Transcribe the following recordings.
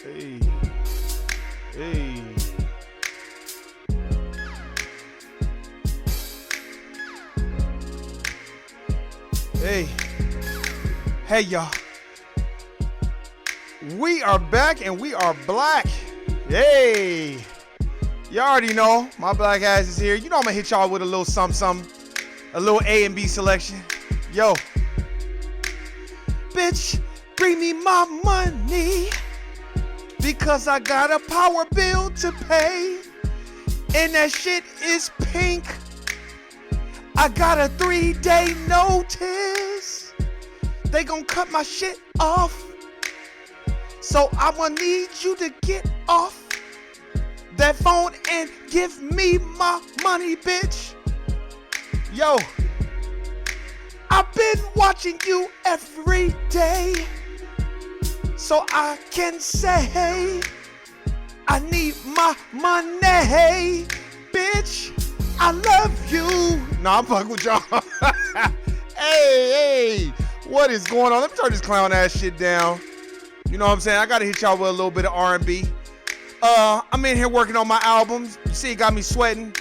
Hey, hey. Hey, hey, y'all. We are back and we are black. Yay. Y'all already know my black ass is here. You know I'm gonna hit y'all with a little something, a little A and B selection. Yo. Bitch, bring me my money because I got a power bill to pay and that shit is pink. I got a 3-day notice. They gon' cut my shit off. So I'ma need you to get off that phone and give me my money, bitch. Yo, I've been watching you every day. So I can say I need my money, bitch. I love you. Nah, I'm fucking with y'all. Hey, what is going on? Let me turn this clown ass shit down. You know what I'm saying? I gotta hit y'all with a little bit of R&B. I'm in here working on my albums. You see, it got me sweating.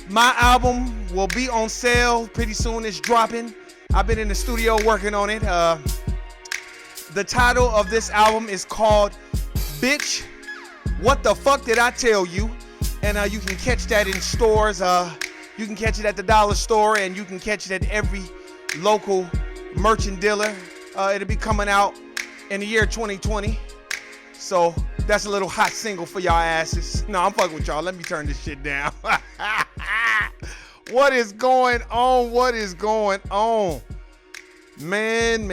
My album will be on sale pretty soon. It's dropping. I've been in the studio working on it. The title of this album is called Bitch, What the Fuck Did I Tell You? And you can catch that in stores. You can catch it at the dollar store, and you can catch it at every local merchant dealer. It'll be coming out in the year 2020. So that's a little hot single for y'all asses. No, I'm fucking with y'all. Let me turn this shit down. What is going on? What is going on? Man.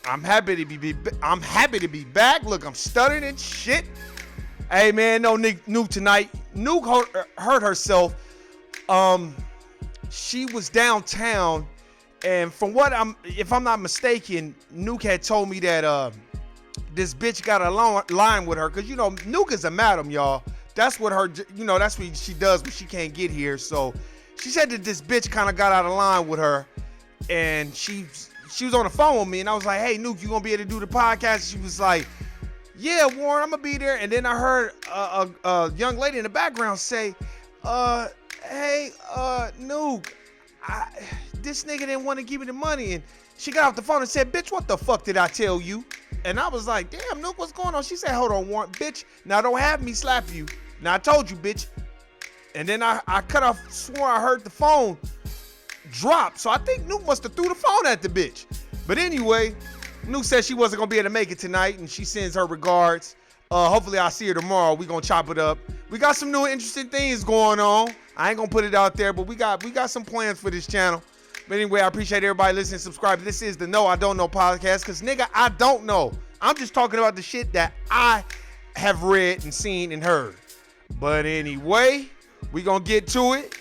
I'm happy to be back. Look, I'm stuttering and shit. Hey man, no Nuke tonight. Nuke hurt herself. She was downtown, and from what if I'm not mistaken, Nuke had told me that this bitch got a line with her, cause you know Nuke is a madam, y'all. That's what that's what she does when she can't get here. So she said that this bitch kind of got out of line with her, and she was on the phone with me, and I was like, hey Nuke, you gonna be able to do the podcast? She was like, yeah, Warren, I'm gonna be there. And then I heard a young lady in the background say, hey, Nuke, this nigga didn't want to give me the money. And she got off the phone and said, bitch, what the fuck did I tell you? And I was like, damn, Nuke, what's going on? She said, hold on, Warren, bitch, now don't have me slap you. Now I told you, bitch. And then I cut off, swore I heard the phone drop. So I think Nuke must have threw the phone at the bitch. But anyway, Nuke said she wasn't gonna be able to make it tonight, and she sends her regards. Hopefully I'll see her tomorrow. We gonna chop it up. We got some new interesting things going on. I ain't gonna put it out there, but we got some plans for this channel. But anyway, I appreciate everybody listening, subscribe. This is the No I Don't Know podcast, because nigga, I don't know. I'm just talking about the shit that I have read and seen and heard. But anyway, we gonna get to it.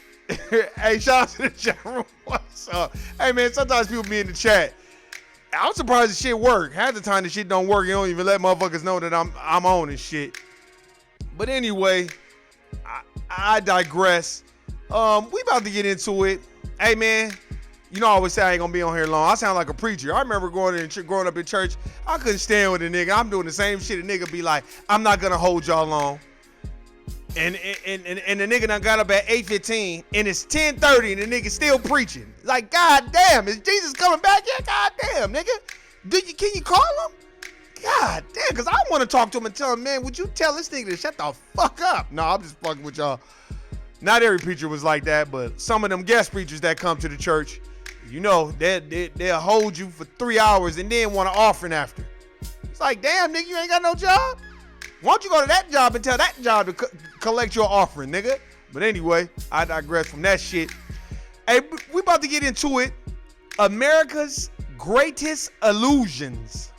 Hey, shout out to the chat room. What's up? Hey man, sometimes people be in the chat. I'm surprised the shit work. Half the time the shit don't work. You don't even let motherfuckers know that I'm on and shit. But anyway, I digress. We about to get into it. Hey man, you know I always say I ain't gonna be on here long. I sound like a preacher. I remember growing up in church. I couldn't stand with a nigga. I'm doing the same shit. A nigga be like, I'm not gonna hold y'all long. And the nigga done got up at 8:15 and it's 10:30 and the nigga still preaching. Like, god damn, is Jesus coming back? Yeah, god damn, nigga. Can you call him? God damn, because I want to talk to him and tell him, man, would you tell this nigga to shut the fuck up? No, I'm just fucking with y'all. Not every preacher was like that, but some of them guest preachers that come to the church, you know, they'll hold you for 3 hours and then want an offering after. It's like, damn, nigga, you ain't got no job? Why don't you go to that job and tell that job to collect your offering, nigga? But anyway, I digress from that shit. Hey, we about to get into it. America's Greatest Illusions.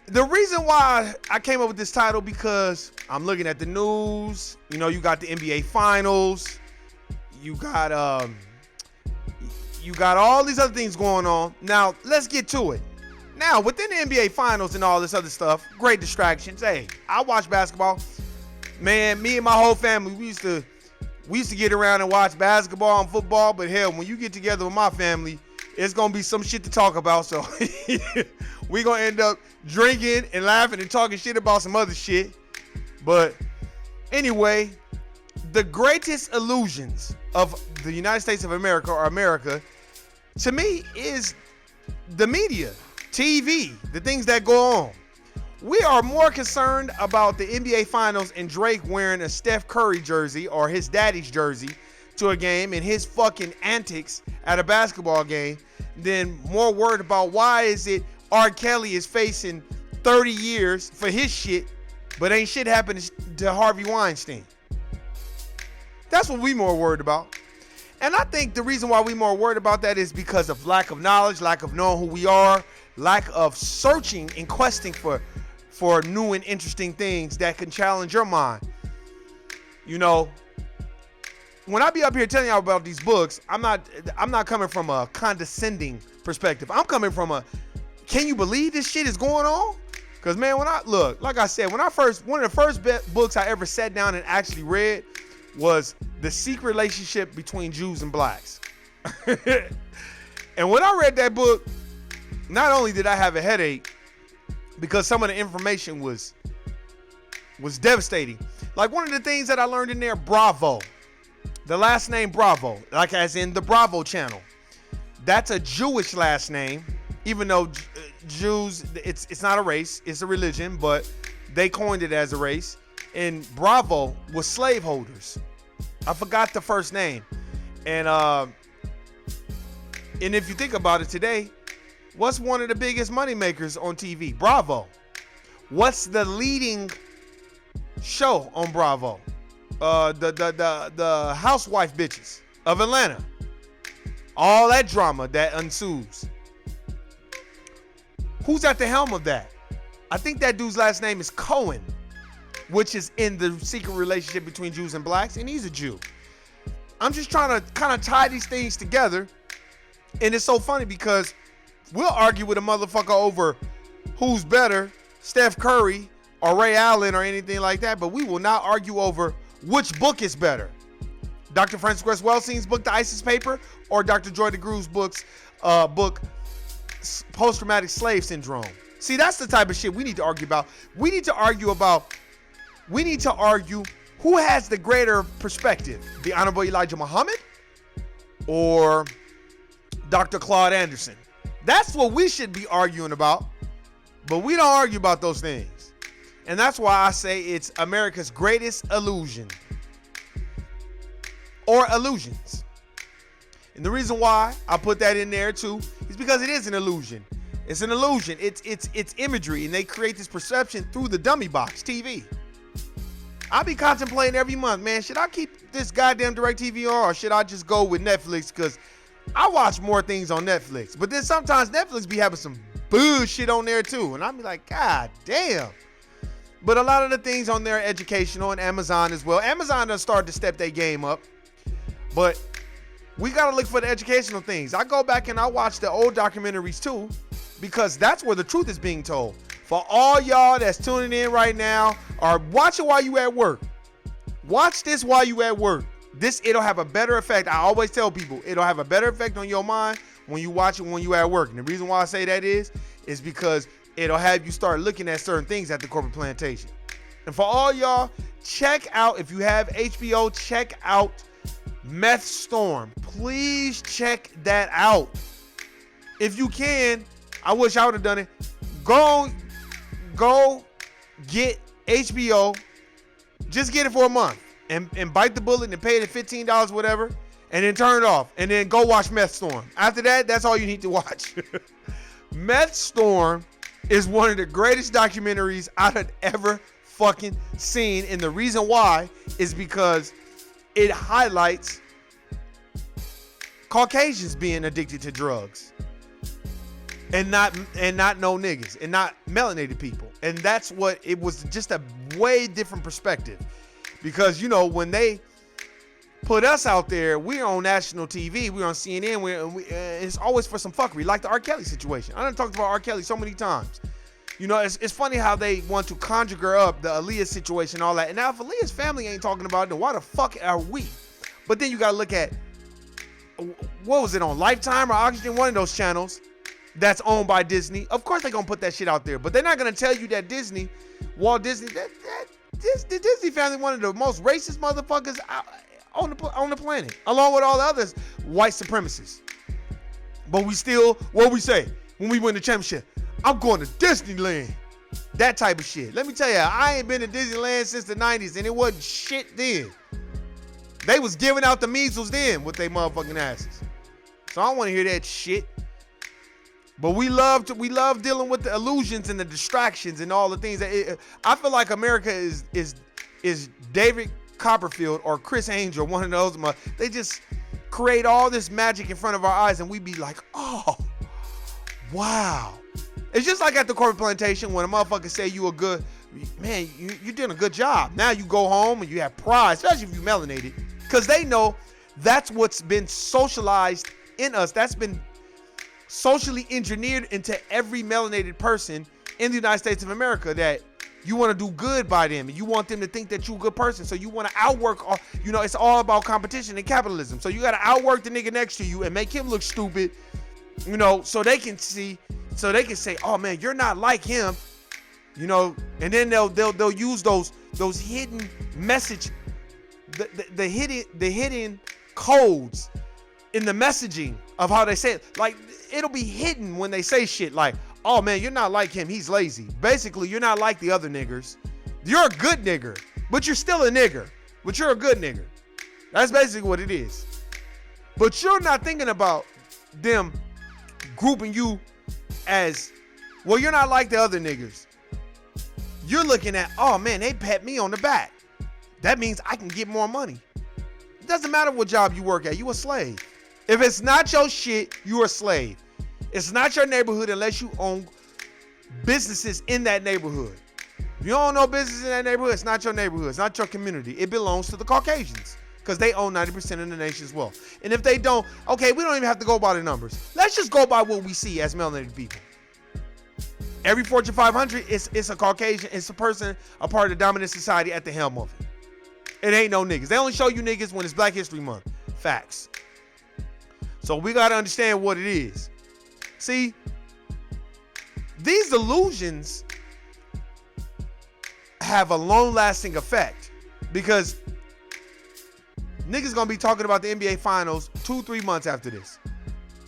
The reason why I came up with this title, because I'm looking at the news. You know, you got the NBA Finals. You got all these other things going on. Now, let's get to it. Now, within the NBA Finals and all this other stuff, great distractions. Hey, I watch basketball. Man, me and my whole family, we used to get around and watch basketball and football, but hell, when you get together with my family, it's going to be some shit to talk about. So we gonna end up drinking and laughing and talking shit about some other shit. But anyway, the greatest illusions of the United States of America or America, to me, is the media, TV, the things that go on. We are more concerned about the NBA Finals and Drake wearing a Steph Curry jersey or his daddy's jersey to a game and his fucking antics at a basketball game than more worried about why is it R. Kelly is facing 30 years for his shit, but ain't shit happening to Harvey Weinstein. That's what we more worried about. And I think the reason why we more worried about that is because of lack of knowledge, lack of knowing who we are, lack of searching and questing for new and interesting things that can challenge your mind. You know, when I be up here telling y'all about these books, I'm not coming from a condescending perspective. I'm coming from a, can you believe this shit is going on? Because, man, when I look, like I said, one of the first books I ever sat down and actually read was The Secret Relationship Between Jews and Blacks. And when I read that book, not only did I have a headache because some of the information was devastating. Like, one of the things that I learned in there, Bravo. The last name Bravo, like as in the Bravo channel. That's a Jewish last name, even though Jews, it's not a race, it's a religion, but they coined it as a race. And Bravo was slaveholders. I forgot the first name. And if you think about it today, what's one of the biggest money makers on TV? Bravo. What's the leading show on Bravo? The Housewife Bitches of Atlanta. All that drama that ensues. Who's at the helm of that? I think that dude's last name is Cohen, which is in The Secret Relationship Between Jews and Blacks, and he's a Jew. I'm just trying to kind of tie these things together, and it's so funny because we'll argue with a motherfucker over who's better, Steph Curry or Ray Allen or anything like that, but we will not argue over which book is better. Dr. Francis Cress Welsing's book, The ISIS Paper, or Dr. Joy DeGruy's book, Post-Traumatic Slave Syndrome. See, that's the type of shit we need to argue about. We need to argue who has the greater perspective, the Honorable Elijah Muhammad or Dr. Claude Anderson. That's what we should be arguing about, but we don't argue about those things. And that's why I say it's America's greatest illusion or illusions. And the reason why I put that in there too is because it is an illusion. It's an illusion. It's imagery, and they create this perception through the dummy box TV. I be contemplating every month, man, should I keep this goddamn DirecTV on or should I just go with Netflix? Because I watch more things on Netflix. But then sometimes Netflix be having some bullshit on there too. And I be like, God damn. But a lot of the things on there are educational, and Amazon as well. Amazon done started to step their game up. But we got to look for the educational things. I go back and I watch the old documentaries too, because that's where the truth is being told. For all y'all that's tuning in right now or watch it while you at work, watch this while you at work. It'll have a better effect. I always tell people it'll have a better effect on your mind when you watch it when you at work. And the reason why I say that is because it'll have you start looking at certain things at the corporate plantation. And for all y'all, check out, if you have HBO, check out Meth Storm. Please check that out. If you can, I wish I would have done it. Go get HBO. Just get it for a month and bite the bullet and pay the $15, whatever, and then turn it off. And then go watch Meth Storm. After that, that's all you need to watch. Meth Storm is one of the greatest documentaries I had ever fucking seen. And the reason why is because it highlights Caucasians being addicted to drugs. And not no niggas, and not melanated people. And that's what it was, just a way different perspective. Because, you know, when they put us out there, we're on national TV, we're on CNN, it's always for some fuckery, like the R. Kelly situation. I done talked about R. Kelly so many times. You know, it's funny how they want to conjure up the Aaliyah situation and all that. And now if Aaliyah's family ain't talking about it, then why the fuck are we? But then you gotta look at, what was it on, Lifetime or Oxygen, one of those channels. that's owned by Disney. Of course they're gonna put that shit out there, but they're not gonna tell you that Walt Disney, the Disney family, one of the most racist motherfuckers on the planet, along with all the others, white supremacists. But we still, what we say when we win the championship? I'm going to Disneyland. That type of shit. Let me tell you, I ain't been to Disneyland since the 90s, and it wasn't shit then. They was giving out the measles then with they motherfucking asses. So I don't want to hear that shit. But we love dealing with the illusions and the distractions and all the things that I feel like America is David Copperfield or Chris Angel, one of those. They just create all this magic in front of our eyes, and we be like, oh, wow. It's just like at the corporate plantation when a motherfucker say you a good man, you're doing a good job. Now you go home and you have pride, especially if you melanated, because they know that's what's been socialized in us. That's been socially engineered into every melanated person in the United States of America, that you want to do good by them and you want them to think that you're a good person. So you want to outwork, it's all about competition and capitalism. So you got to outwork the nigga next to you and make him look stupid, so they can say, oh man, you're not like him, and then they'll use those hidden message, the hidden codes in the messaging of how they say it. Like, it'll be hidden when they say shit like, oh man, you're not like him, he's lazy. Basically, you're not like the other niggers. You're a good nigger, but you're still a nigger, but you're a good nigger. That's basically what it is. But you're not thinking about them grouping you as, well, you're not like the other niggers. You're looking at, oh man, they pat me on the back. That means I can get more money. It doesn't matter what job you work at, you a slave. If it's not your shit, you're a slave. It's not your neighborhood unless you own businesses in that neighborhood. If you don't own business in that neighborhood, it's not your neighborhood. It's not your community. It belongs to the Caucasians because they own 90% of the nation's wealth. And if they don't, okay, we don't even have to go by the numbers. Let's just go by what we see as melanated people. Every Fortune 500 it's a Caucasian. It's a person, a part of the dominant society at the helm of it. It ain't no niggas. They only show you niggas when it's Black History Month. Facts. So we got to understand what it is. See, these illusions have a long-lasting effect because niggas gonna be talking about the NBA Finals 2-3 months after this.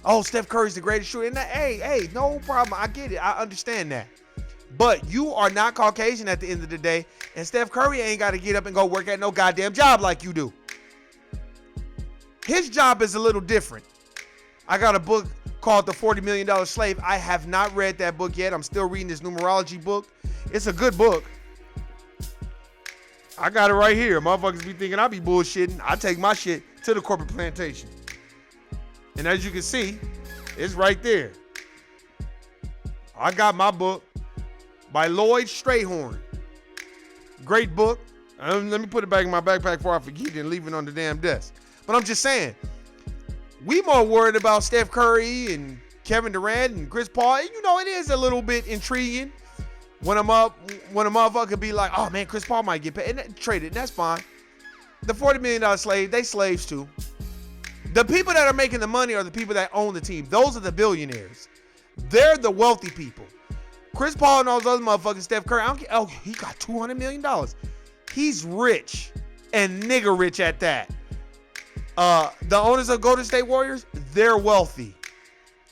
Oh, Steph Curry's the greatest shooter. And hey, no problem. I get it. I understand that. But you are not Caucasian at the end of the day, and Steph Curry ain't got to get up and go work at no goddamn job like you do. His job is a little different. I got a book called The $40 Million Slave. I have not read that book yet. I'm still reading this numerology book. It's a good book. I got it right here. Motherfuckers be thinking I be bullshitting. I take my shit to the corporate plantation. And as you can see, it's right there. I got my book by Lloyd Strayhorn. Great book. Let me put it back in my backpack before I forget and leave it on the damn desk. But I'm just saying, we more worried about Steph Curry and Kevin Durant and Chris Paul. And it is a little bit intriguing when a motherfucker be like, oh man, Chris Paul might get paid and trade it. And that's fine. The $40 million slave, they slaves too. The people that are making the money are the people that own the team. Those are the billionaires. They're the wealthy people. Chris Paul and all those other motherfuckers, Steph Curry, he got $200 million. He's rich and nigger rich at that. The owners of Golden State Warriors, they're wealthy.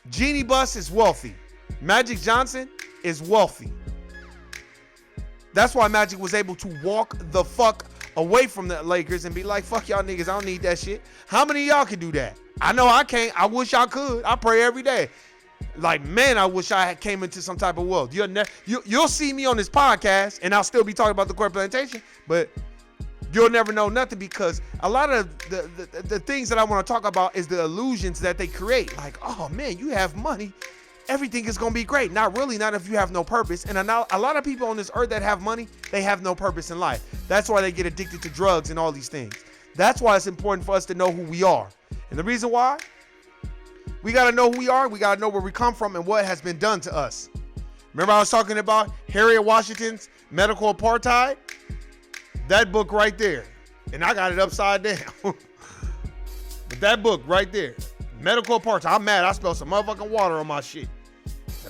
Jeannie Buss is wealthy. Magic Johnson is wealthy. That's why Magic was able to walk the fuck away from the Lakers and be like, fuck y'all niggas, I don't need that shit. How many of y'all can do that? I know I can't. I wish I could. I pray every day. Like, man, I wish I had came into some type of wealth. You'll see me on this podcast and I'll still be talking about the corporate plantation, but you'll never know nothing because a lot of the things that I want to talk about is the illusions that they create. Like, oh man, you have money, everything is going to be great. Not really, not if you have no purpose. And a lot of people on this earth that have money, they have no purpose in life. That's why they get addicted to drugs and all these things. That's why it's important for us to know who we are. And the reason why, we got to know who we are. We got to know where we come from and what has been done to us. Remember I was talking about Harriet Washington's medical apartheid? That book right there. And I got it upside down. But that book right there. Medical apartheid. I'm mad. I spilled some motherfucking water on my shit.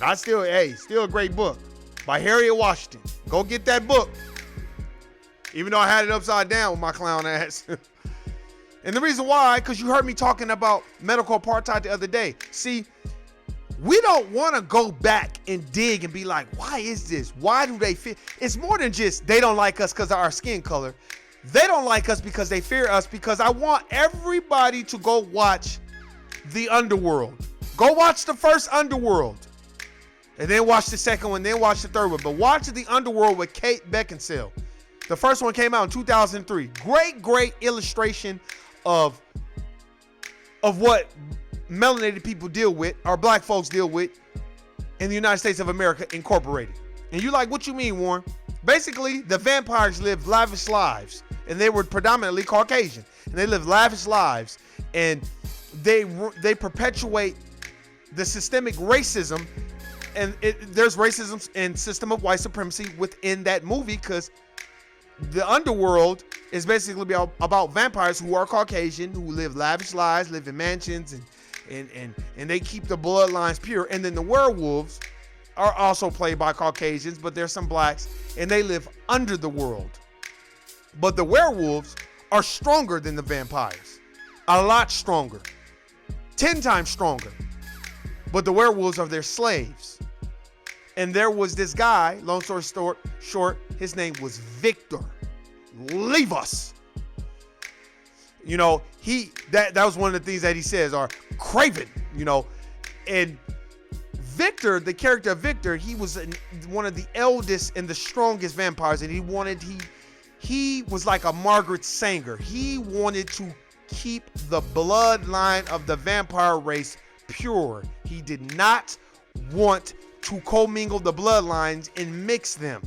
And still a great book by Harriet Washington. Go get that book. Even though I had it upside down with my clown ass. And the reason why, because you heard me talking about medical apartheid the other day. See, we don't want to go back and dig and be like, why is this? Why do they fear? It's more than just they don't like us because of our skin color. They don't like us because they fear us, because I want everybody to go watch The Underworld. Go watch the first Underworld. And then watch the second one, then watch the third one. But watch The Underworld with Kate Beckinsale. The first one came out in 2003. Great illustration of what melanated people deal with, or black folks deal with, in the United States of America Incorporated. And you like, what you mean, Warren? Basically, the vampires lived lavish lives, and they were predominantly Caucasian. And they lived lavish lives, and they perpetuate the systemic racism. And there's racism and system of white supremacy within that movie, because The Underworld is basically about vampires who are Caucasian, who live lavish lives, live in mansions, and they keep the bloodlines pure. And then the werewolves are also played by Caucasians, but there's some blacks, and they live under the world. But the werewolves are stronger than the vampires, a lot stronger, 10 times stronger. But the werewolves are their slaves. And there was this guy, long story short, his name was Victor. Leave us. You know, that was one of the things that he says, or Craven, you know. And Victor, the character of Victor, he was one of the eldest and the strongest vampires, and he was like a Margaret Sanger. He wanted to keep the bloodline of the vampire race pure. He did not want to commingle the bloodlines and mix them,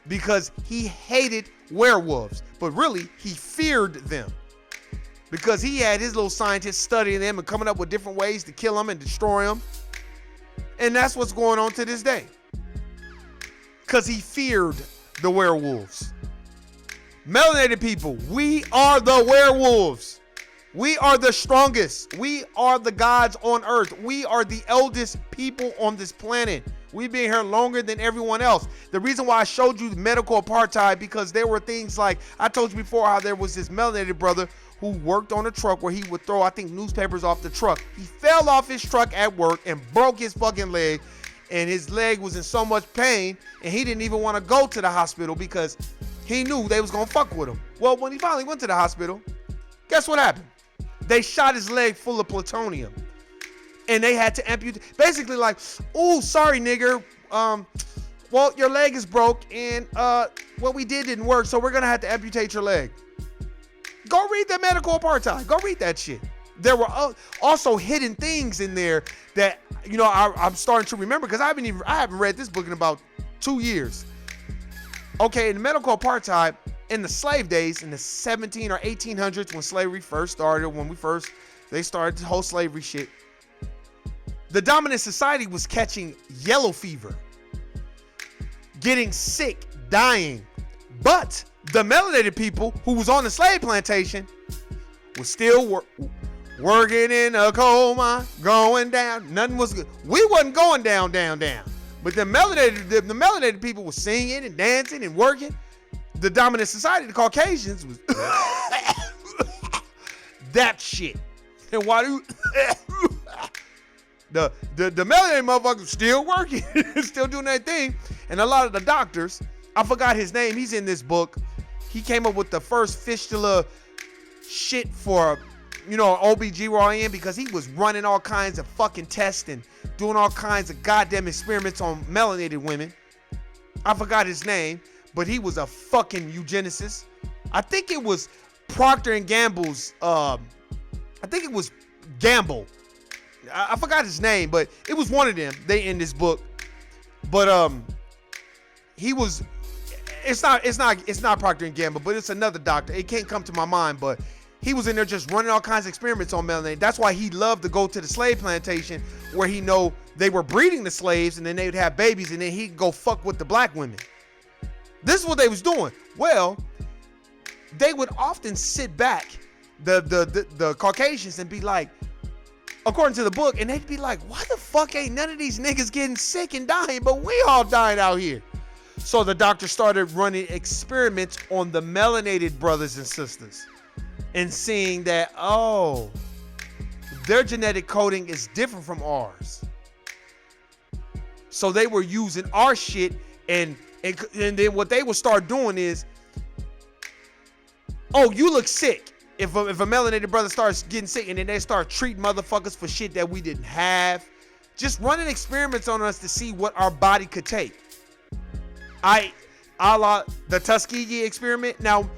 because he hated werewolves, but really he feared them, because he had his little scientists studying them and coming up with different ways to kill them and destroy them. And that's what's going on to this day, because he feared the werewolves. Melanated people, we are the werewolves. We are the strongest. We are the gods on earth. We are the eldest people on this planet. We've been here longer than everyone else. The reason why I showed you medical apartheid, because there were things like, I told you before how there was this melanated brother who worked on a truck where he would throw, I think, newspapers off the truck. He fell off his truck at work and broke his fucking leg, and his leg was in so much pain, and he didn't even want to go to the hospital because he knew they was going to fuck with him. Well, when he finally went to the hospital, guess what happened? They shot his leg full of plutonium, and they had to amputate. Basically, like, oh, sorry, nigger. Well, your leg is broke, and what we didn't work, so we're gonna have to amputate your leg. Go read the medical apartheid. Go read that shit. There were also hidden things in there that, you know, I'm starting to remember, because I haven't read this book in about 2 years. Okay, in the medical apartheid, in the slave days, in the 17 or 1800s, when slavery first started, they started the whole slavery shit, the dominant society was catching yellow fever, getting sick, dying. But the melanated people who was on the slave plantation was still working in a coal mine, going down. Nothing was good. We wasn't going down. But the melanated people were singing and dancing and working. The dominant society, the Caucasians, was that shit. And why do the melanated motherfuckers still working, still doing that thing? And a lot of the doctors, I forgot his name, he's in this book. He came up with the first fistula shit for, you know, OBGYN, because he was running all kinds of fucking tests and doing all kinds of goddamn experiments on melanated women. I forgot his name, but he was a fucking eugenicist. I think it was Procter and Gamble's, I think it was Gamble. I forgot his name, but it was one of them. They in this book. But he was, it's not Procter and Gamble, but it's another doctor. It can't come to my mind, but he was in there just running all kinds of experiments on melanated. That's why he loved to go to the slave plantation, where he know they were breeding the slaves, and then they would have babies, and then he'd go fuck with the black women. This is what they was doing. Well, they would often sit back, the Caucasians, and be like, according to the book, and they'd be like, why the fuck ain't none of these niggas getting sick and dying, but we all dying out here? So the doctor started running experiments on the melanated brothers and sisters and seeing that, oh, their genetic coding is different from ours. So they were using our shit, and then what they would start doing is, oh, you look sick. If a melanated brother starts getting sick, and then they start treating motherfuckers for shit that we didn't have, just running experiments on us to see what our body could take. A la the Tuskegee experiment. Now,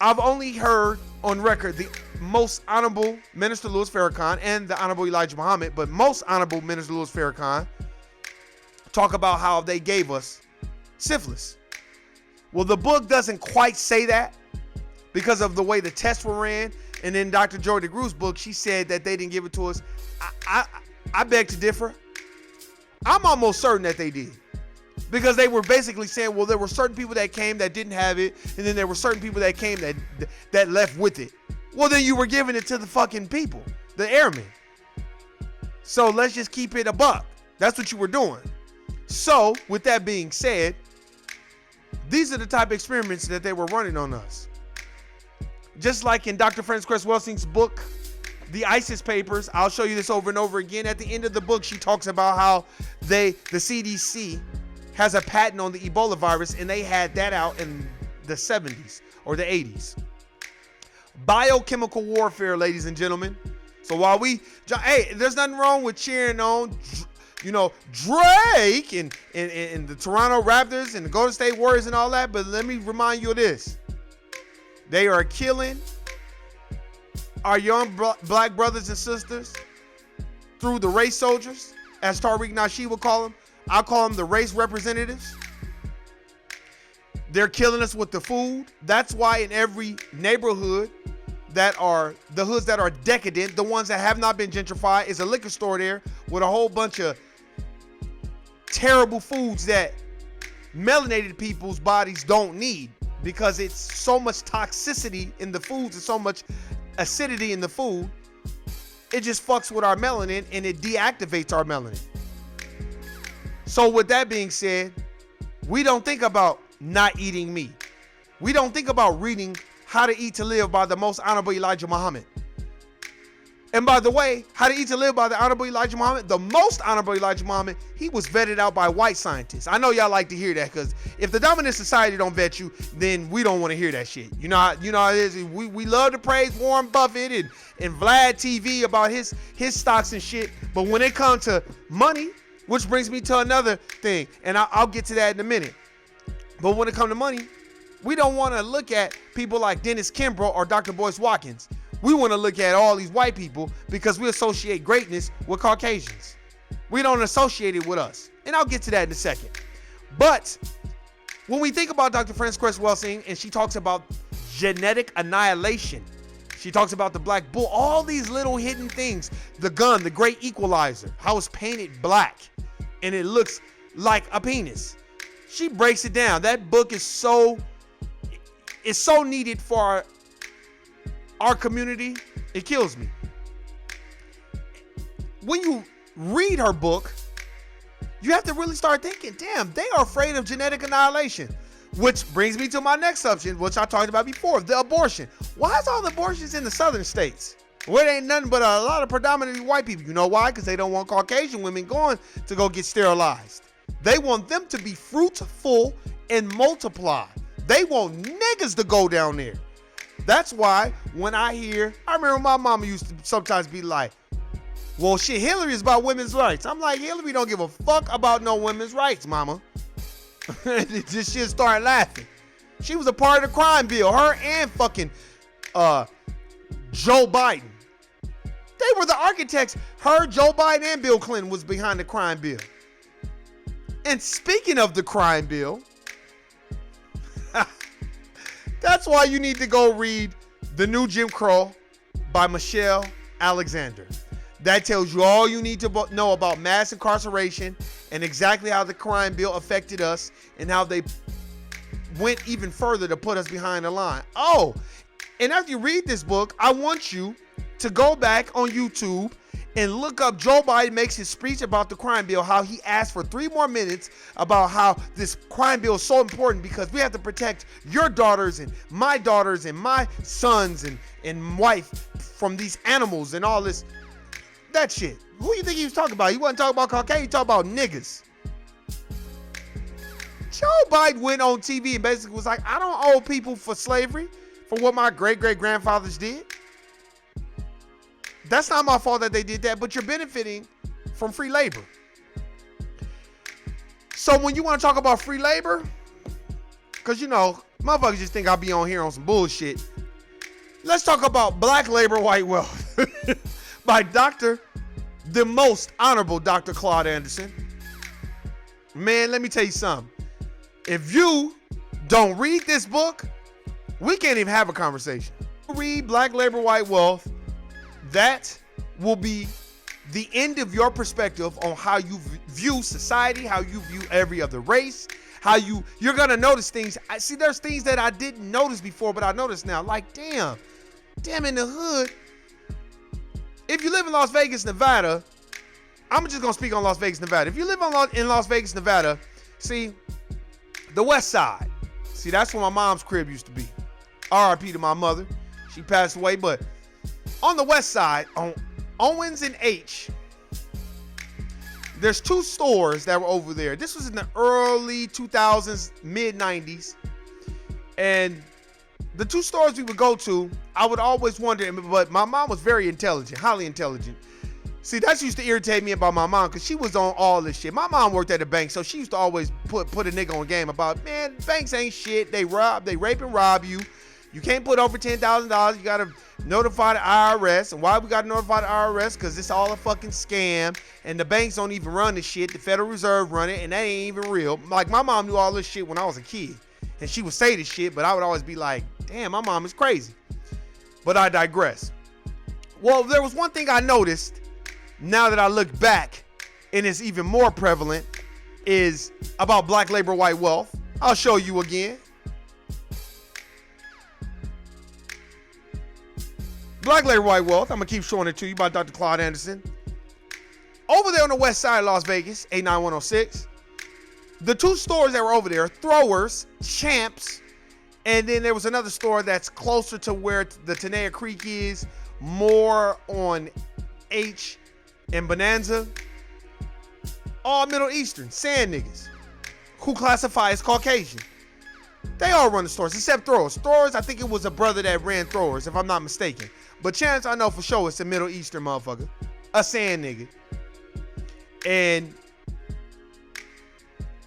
I've only heard on record the most honorable Minister Louis Farrakhan and the honorable Elijah Muhammad, but most honorable Minister Louis Farrakhan talk about how they gave us syphilis. Well, the book doesn't quite say that because of the way the tests were ran. And then Dr. Joy DeGroove's book, she said that they didn't give it to us. I beg to differ. I'm almost certain that they did. Because they were basically saying, well, there were certain people that came that didn't have it, and then there were certain people that came that left with it. Well, then you were giving it to the fucking people, the airmen. So let's just keep it a buck. That's what you were doing. So, with that being said, these are the type of experiments that they were running on us. Just like in Dr. Frances Cress Welsing's book, The ISIS Papers, I'll show you this over and over again. At the end of the book, she talks about how the CDC has a patent on the Ebola virus, and they had that out in the 70s or the 80s. Biochemical warfare, ladies and gentlemen. So while hey, there's nothing wrong with cheering on, Drake and the Toronto Raptors and the Golden State Warriors and all that, but let me remind you of this. They are killing our young black brothers and sisters through the race soldiers, as Tariq Nasheed would call them. I call them the race representatives. They're killing us with the food. That's why in every neighborhood that are the hoods that are decadent, the ones that have not been gentrified, is a liquor store there with a whole bunch of terrible foods that melanated people's bodies don't need, because it's so much toxicity in the foods and so much acidity in the food. It just fucks with our melanin and it deactivates our melanin. So with that being said, we don't think about not eating meat. We don't think about reading How to Eat to Live by the most honorable Elijah Muhammad. And by the way, How to Eat to Live by the honorable Elijah Muhammad, the most honorable Elijah Muhammad, he was vetted out by white scientists. I know y'all like to hear that, because if the dominant society don't vet you, then we don't want to hear that shit. You know how it is. We love to praise Warren Buffett and Vlad TV about his stocks and shit. But when it comes to money, which brings me to another thing, and I'll get to that in a minute. But when it comes to money, we don't want to look at people like Dennis Kimbrough or Dr. Boyce Watkins. We want to look at all these white people because we associate greatness with Caucasians. We don't associate it with us. And I'll get to that in a second. But when we think about Dr. Frances Cress Welsing, and she talks about genetic annihilation, she talks about the black bull, all these little hidden things, the gun, the great equalizer, how it's painted black and it looks like a penis. She breaks it down. That book is so needed for our community. It kills me. When you read her book, you have to really start thinking, damn, they are afraid of genetic annihilation. Which brings me to my next subject, which I talked about before, the abortion. Why is all the abortions in the southern states? Where it ain't nothing but a lot of predominantly white people. You know why? Because they don't want Caucasian women going to go get sterilized. They want them to be fruitful and multiply. They want niggas to go down there. That's why when I remember my mama used to sometimes be like, well, shit, Hillary is about women's rights. I'm like, Hillary don't give a fuck about no women's rights, mama. This shit started laughing. She was a part of the crime bill. Her and fucking Joe Biden. They were the architects. Her, Joe Biden, and Bill Clinton was behind the crime bill. And speaking of the crime bill, that's why you need to go read The New Jim Crow by Michelle Alexander. That tells you all you need to know about mass incarceration and exactly how the crime bill affected us and how they went even further to put us behind the line. Oh, and after you read this book, I want you to go back on YouTube and look up Joe Biden makes his speech about the crime bill, how he asked for 3 more minutes about how this crime bill is so important because we have to protect your daughters and my sons and wife from these animals and all this. That shit. Who you think he was talking about? He wasn't talking about Caucasian, he talking about niggas. Joe Biden went on TV and basically was like, I don't owe people for slavery, for what my great-great-grandfathers did. That's not my fault that they did that, but you're benefiting from free labor. So when you want to talk about free labor, because, you know, motherfuckers just think I'll be on here on some bullshit. Let's talk about Black Labor, White Wealth by the most honorable Dr. Claude Anderson. Man, let me tell you something. If you don't read this book, we can't even have a conversation. Read Black Labor, White Wealth. That will be the end of your perspective on how you view society, how you view every other race, how you're going to notice things. I see there's things that I didn't notice before, but I notice now. Like, damn in the hood. If you live in Las Vegas, Nevada, I'm just going to speak on Las Vegas, Nevada. If you live in Las Vegas, Nevada, see, the West Side. See, that's where my mom's crib used to be. R.I.P. to my mother. She passed away, but on the West Side, on Owens and H, there's 2 stores that were over there. This was in the early 2000s, mid 90s. And the 2 stores we would go to, I would always wonder, but my mom was very intelligent, highly intelligent. See, that used to irritate me about my mom because she was on all this shit. My mom worked at a bank, so she used to always put a nigga on game about, man, banks ain't shit. They rape and rob you. You can't put over $10,000. You got to notify the IRS. And why we got to notify the IRS? Because it's all a fucking scam. And the banks don't even run this shit. The Federal Reserve run it, and that ain't even real. Like, my mom knew all this shit when I was a kid. And she would say this shit, but I would always be like, damn, my mom is crazy. But I digress. Well, there was one thing I noticed now that I look back, and it's even more prevalent, is about Black Labor, White Wealth. I'll show you again. Black Labor, White Wealth. I'm going to keep showing it to you by Dr. Claude Anderson. Over there on the west side of Las Vegas, 89106, the 2 stores that were over there, Throwers, Champs, and then there was another store that's closer to where the Tenaya Creek is, more on H and Bonanza. All Middle Eastern, sand niggas, who classify as Caucasian. They all run the stores, except Throwers. Throwers, I think it was a brother that ran Throwers, if I'm not mistaken. But Chance, I know for sure it's a Middle Eastern motherfucker. A sand nigga. And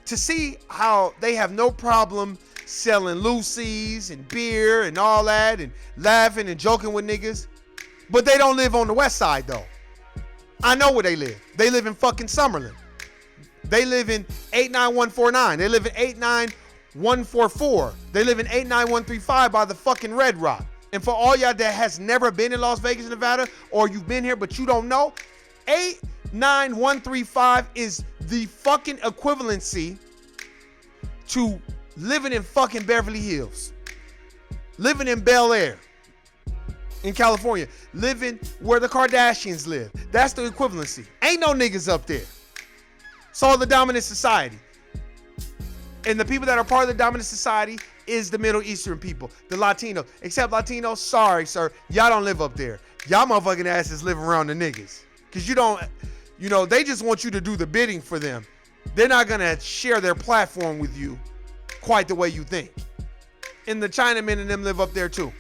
to see how they have no problem selling Lucy's and beer and all that and laughing and joking with niggas, but they don't live on the west side though. I know where they live. They live in fucking Summerlin. They live in 89149. They live in 89144. They live in 89135 by the fucking Red Rock. And for all y'all that has never been in Las Vegas, Nevada, or you've been here but you don't know, 89135 is the fucking equivalency to living in fucking Beverly Hills, living in Bel Air in California, living where the Kardashians live. That's the equivalency. Ain't no niggas up there. It's all the dominant society. And the people that are part of the dominant society is the Middle Eastern people, the Latinos. Except Latinos, sorry, sir, y'all don't live up there. Y'all motherfucking asses live around the niggas. Because you don't, you know, they just want you to do the bidding for them. They're not going to share their platform with you quite the way you think. And the Chinamen and them live up there too.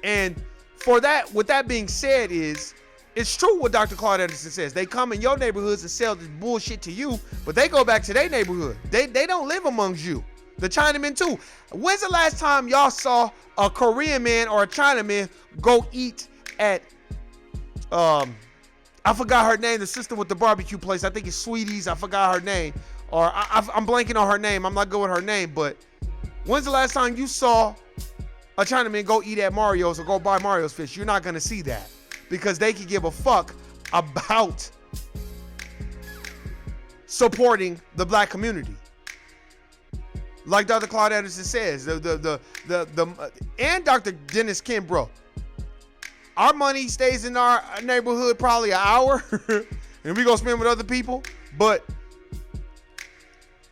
And for that, with that being said, it's true what Dr. Claude Anderson says. They come in your neighborhoods and sell this bullshit to you, but they go back to their neighborhood. They don't live amongst you. The Chinamen too. When's the last time y'all saw a Korean man or a Chinaman go eat at, I forgot her name, the sister with the barbecue place. I think it's Sweeties. I forgot her name. Or I'm blanking on her name. I'm not good with her name, but when's the last time you saw a Chinaman go eat at Mario's or go buy Mario's fish? You're not going to see that because they could give a fuck about supporting the black community. Like Dr. Claude Anderson says, and Dr. Dennis Kimbrough. Our money stays in our neighborhood probably an hour, and we gonna spend with other people. But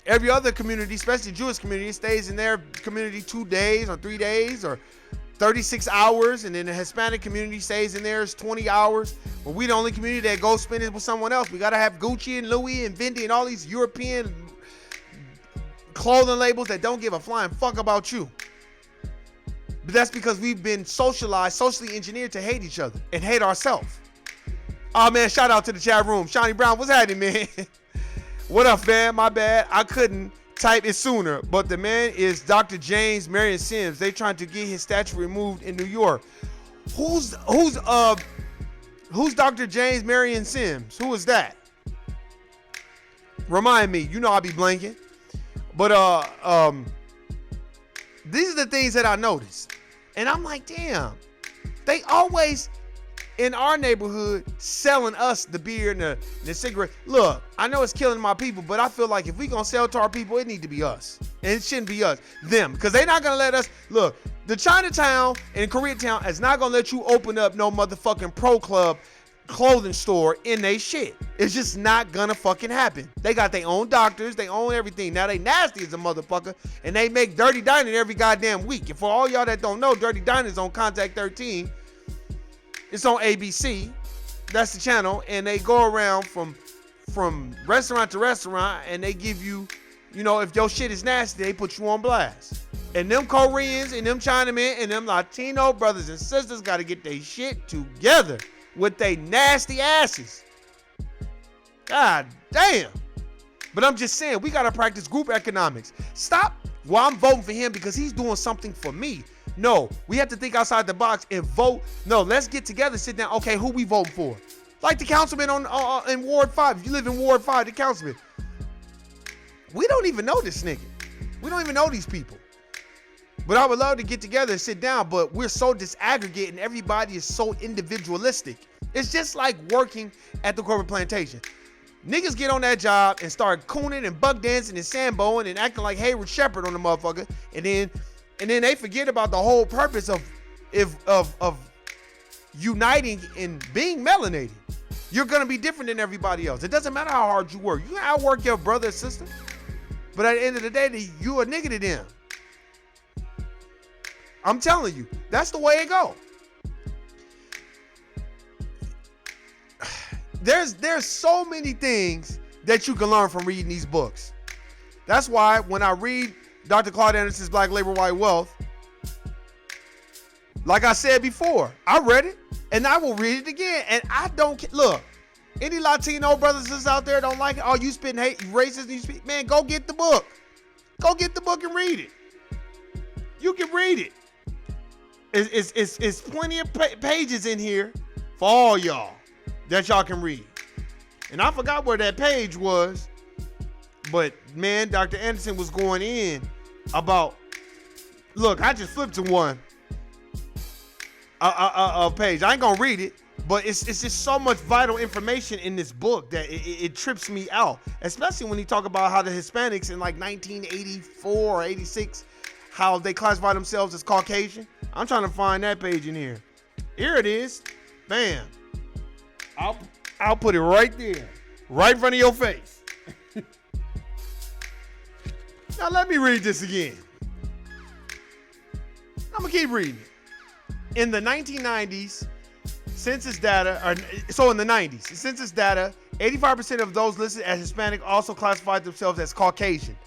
every other community, especially Jewish community, stays in their community 2 days or 3 days or 36 hours, and then the Hispanic community stays in theirs 20 hours. But we the only community that goes spend it with someone else. We gotta have Gucci and Louis and Fendi and all these European clothing labels that don't give a flying fuck about you. But that's because we've been socialized, socially engineered to hate each other and hate ourselves. Oh man, shout out to the chat room. Shawnee Brown, what's happening, man? What up, man? My bad. I couldn't type it sooner, but the man is Dr. James Marion Sims. They trying to get his statue removed in New York. Who's Dr. James Marion Sims? Who is that? Remind me. You know I'll be blanking. But these are the things that I noticed. And I'm like, damn, they always in our neighborhood selling us the beer and the cigarette. Look, I know it's killing my people, but I feel like if we gonna sell to our people, it need to be us. And it shouldn't be us, them. Because they not gonna let us, look, the Chinatown and Koreatown is not gonna let you open up no motherfucking Pro Club clothing store in they shit. It's just not gonna fucking happen. They got their own doctors, they own everything. Now they nasty as a motherfucker, and they make Dirty Dining every goddamn week. And for all y'all that don't know, Dirty Dining is on Contact 13. It's on ABC. That's the channel, and they go around from restaurant to restaurant, and they give you, you know, if your shit is nasty, they put you on blast. And them Koreans and them Chinamen and them Latino brothers and sisters got to get their shit together with they nasty asses. God damn. But I'm just saying, we got to practice group economics. Stop. Well, I'm voting for him because he's doing something for me. No, we have to think outside the box and vote. No, let's get together, sit down. Okay, who we voting for? Like the councilman in Ward 5. If you live in Ward 5, the councilman. We don't even know this nigga. We don't even know these people. But I would love to get together and sit down, but we're so disaggregated and everybody is so individualistic. It's just like working at the corporate plantation. Niggas get on that job and start cooning and buck dancing and samboing and acting like Hayward Shepherd on the motherfucker, and then they forget about the whole purpose of uniting and being melanated. You're gonna be different than everybody else. It doesn't matter how hard you work. You can outwork your brother or sister, but at the end of the day, you a nigga to them. I'm telling you, that's the way it go. There's so many things that you can learn from reading these books. That's why when I read Dr. Claude Anderson's Black Labor, White Wealth, like I said before, I read it and I will read it again. And I don't look. Any Latino brothers and sisters out there don't like it? Oh, you spitting hate, racist? And you spit, man, go get the book. Go get the book and read it. You can read it. It's plenty of pages in here for all y'all that y'all can read. And I forgot where that page was, but man, Dr. Anderson was going in about, look, I just flipped to one a page. I ain't gonna read it, but it's just so much vital information in this book that it trips me out, especially when he talk about how the Hispanics in like 1984 or 86, how they classify themselves as Caucasian. I'm trying to find that page in here. Here it is. Bam. I'll put it right there, right in front of your face. Now let me read this again. I'm gonna keep reading. In the 1990s, census data, in the 90s, census data, 85% of those listed as Hispanic also classified themselves as Caucasian.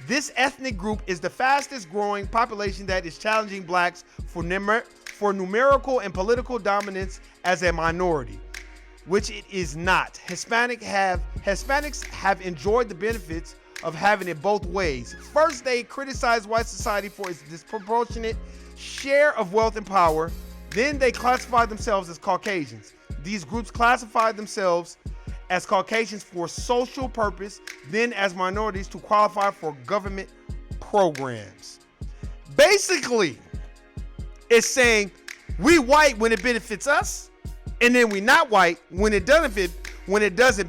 This ethnic group is the fastest growing population that is challenging blacks for numerical and political dominance as a minority, which it is not. Hispanics have enjoyed the benefits of having it both ways. First, they criticize white society for its disproportionate share of wealth and power. Then they classify themselves as Caucasians. These groups classify themselves as Caucasians for social purpose, then as minorities to qualify for government programs. Basically, it's saying we white when it benefits us, and then we not white when it doesn't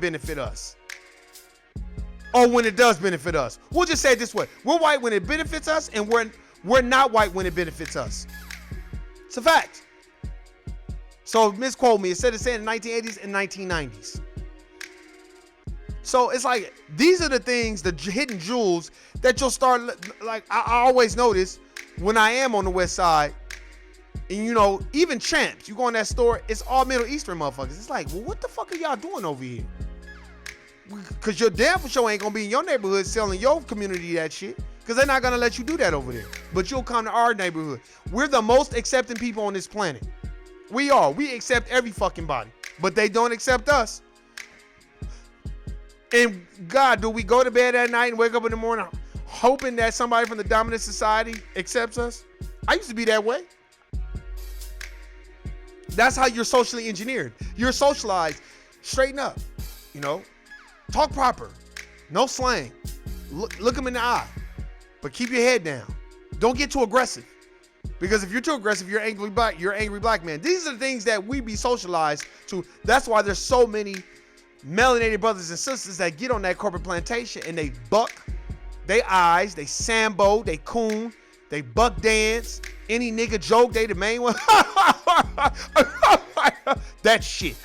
benefit us. Or when it does benefit us. We'll just say it this way. We're white when it benefits us, and we're not white when it benefits us. It's a fact. So misquote me. Instead of saying 1980s and 1990s. So it's like, these are the things, the hidden jewels that you'll start, like, I always notice when I am on the West Side, and you know, even Champs, you go in that store, it's all Middle Eastern motherfuckers. It's like, well, what the fuck are y'all doing over here? Because your damn for sure ain't gonna be in your neighborhood selling your community that shit, because they're not gonna let you do that over there. But you'll come to our neighborhood. We're the most accepting people on this planet. We are. We accept every fucking body, but they don't accept us. And God, do we go to bed at night and wake up in the morning hoping that somebody from the dominant society accepts us? I used to be that way. That's how you're socially engineered. You're socialized. Straighten up, you know, talk proper, no slang, look them in the eye, but keep your head down. Don't get too aggressive, because if you're too aggressive, you're angry black man. These are the things that we be socialized to. That's why there's so many melanated brothers and sisters that get on that corporate plantation and they buck, they eyes, they sambo, they coon, they buck dance, any nigga joke, they the main one. That shit.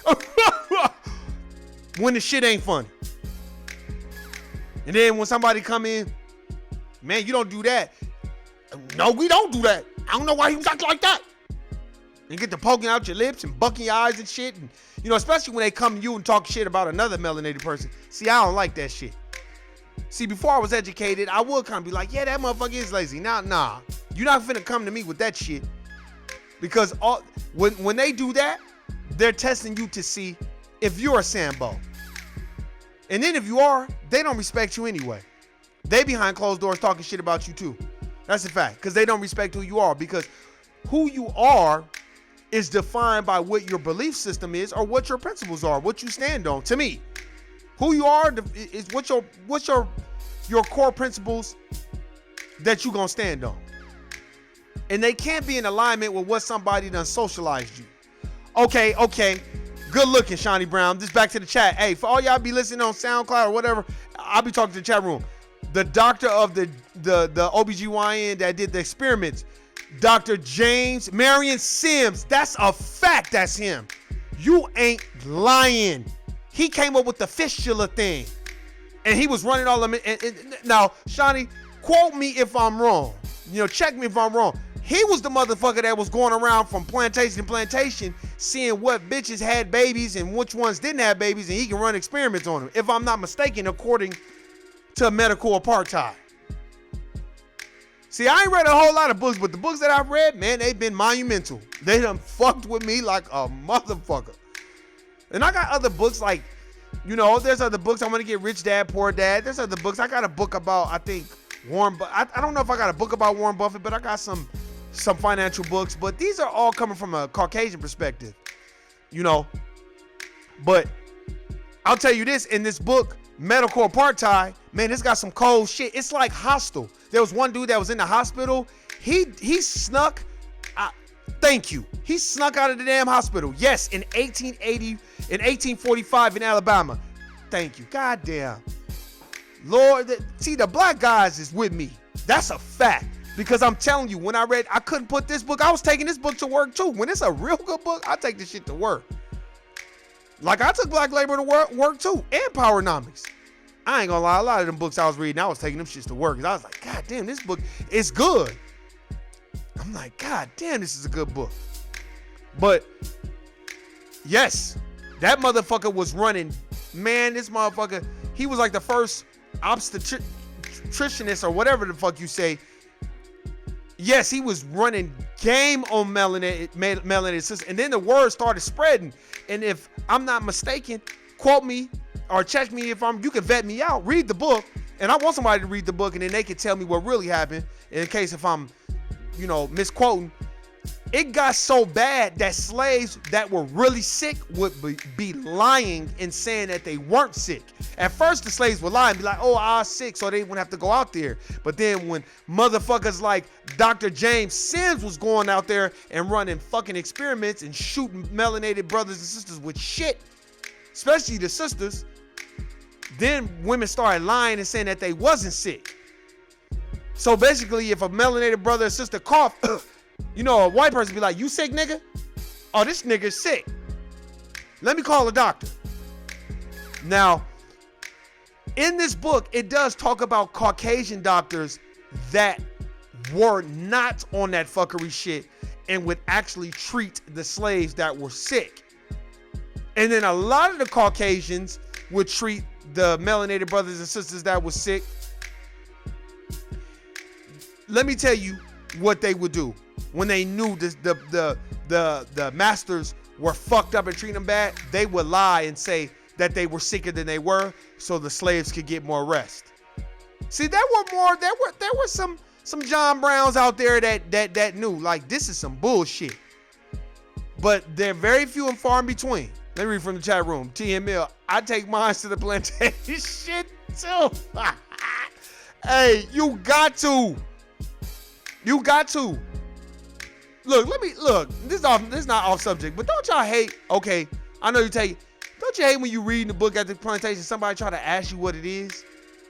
When the shit ain't funny. And then when somebody come in, man, you don't do that. No, we don't do that. I don't know why he was acting like that. And get to poking out your lips and bucking your eyes and shit. And, you know, especially when they come to you and talk shit about another melanated person. See, I don't like that shit. See, before I was educated, I would kind of be like, yeah, that motherfucker is lazy. Nah. You're not finna come to me with that shit. Because when they do that, they're testing you to see if you're a Sambo. And then if you are, they don't respect you anyway. They behind closed doors talking shit about you too. That's a fact. Because they don't respect who you are. Because who you are is defined by what your belief system is or what your principles are, what you stand on. To me, who you are is what's your core principles that you gonna stand on. And they can't be in alignment with what somebody done socialized you. Okay. Good looking, Shawnee Brown. Just back to the chat. Hey, for all y'all be listening on SoundCloud or whatever, I'll be talking to the chat room. The doctor of the OBGYN that did the experiments, Dr. James Marion Sims, that's a fact, that's him. You ain't lying. He came up with the fistula thing. And he was running all of them. Now, Shawnee, quote me if I'm wrong. You know, check me if I'm wrong. He was the motherfucker that was going around from plantation to plantation seeing what bitches had babies and which ones didn't have babies, and he can run experiments on them, if I'm not mistaken, according to medical apartheid. See, I ain't read a whole lot of books, but the books that I've read, man, they've been monumental. They done fucked with me like a motherfucker. And I got other books like, you know, there's other books. I want to get Rich Dad, Poor Dad. There's other books. I got a book about, I think, Warren Buffett. I don't know if I got a book about Warren Buffett, but I got some financial books. But these are all coming from a Caucasian perspective, you know. But I'll tell you this, in this book, Medical Apartheid, man, it's got some cold shit. It's like Hostel. There was one dude that was in the hospital. He snuck, thank you. He snuck out of the damn hospital. Yes, in 1845 in Alabama. Thank you. Goddamn. Lord, see, the black guys is with me. That's a fact. Because I'm telling you, when I couldn't put this book, I was taking this book to work too. When it's a real good book, I take this shit to work. Like, I took Black Labor to work too, and Powernomics. I ain't gonna lie, a lot of them books I was reading, I was taking them shits to work. Cause I was like, God damn, this book is good. I'm like, God damn, this is a good book. But, yes, that motherfucker was running. Man, this motherfucker, he was like the first obstetricianist or whatever the fuck you say. Yes, he was running game on melanated system. And then the word started spreading. And if I'm not mistaken, quote me or check me if you can vet me out. Read the book. And I want somebody to read the book and then they can tell me what really happened. In case if I'm, you know, misquoting. It got so bad that slaves that were really sick would be lying and saying that they weren't sick. At first, the slaves would lie and be like, oh, I was sick, so they wouldn't have to go out there. But then when motherfuckers like Dr. James Sims was going out there and running fucking experiments and shooting melanated brothers and sisters with shit, especially the sisters, then women started lying and saying that they wasn't sick. So basically, if a melanated brother or sister coughed, you know, a white person be like, you sick, nigga? Oh, this nigga's sick. Let me call a doctor. Now, in this book, it does talk about Caucasian doctors that were not on that fuckery shit and would actually treat the slaves that were sick. And then a lot of the Caucasians would treat the melanated brothers and sisters that were sick. Let me tell you what they would do when they knew the masters were fucked up and treating them bad. They would lie and say that they were sicker than they were, so the slaves could get more rest. See, there were some John Browns out there that knew, like, this is some bullshit. But they're very few and far in between. Let me read from the chat room. TML, I take mine to the plantation shit too. Hey, you got to. You got to. Look, this is not off subject, but don't y'all hate, okay, I know you take, don't you hate when you read the book at the plantation, somebody try to ask you what it is?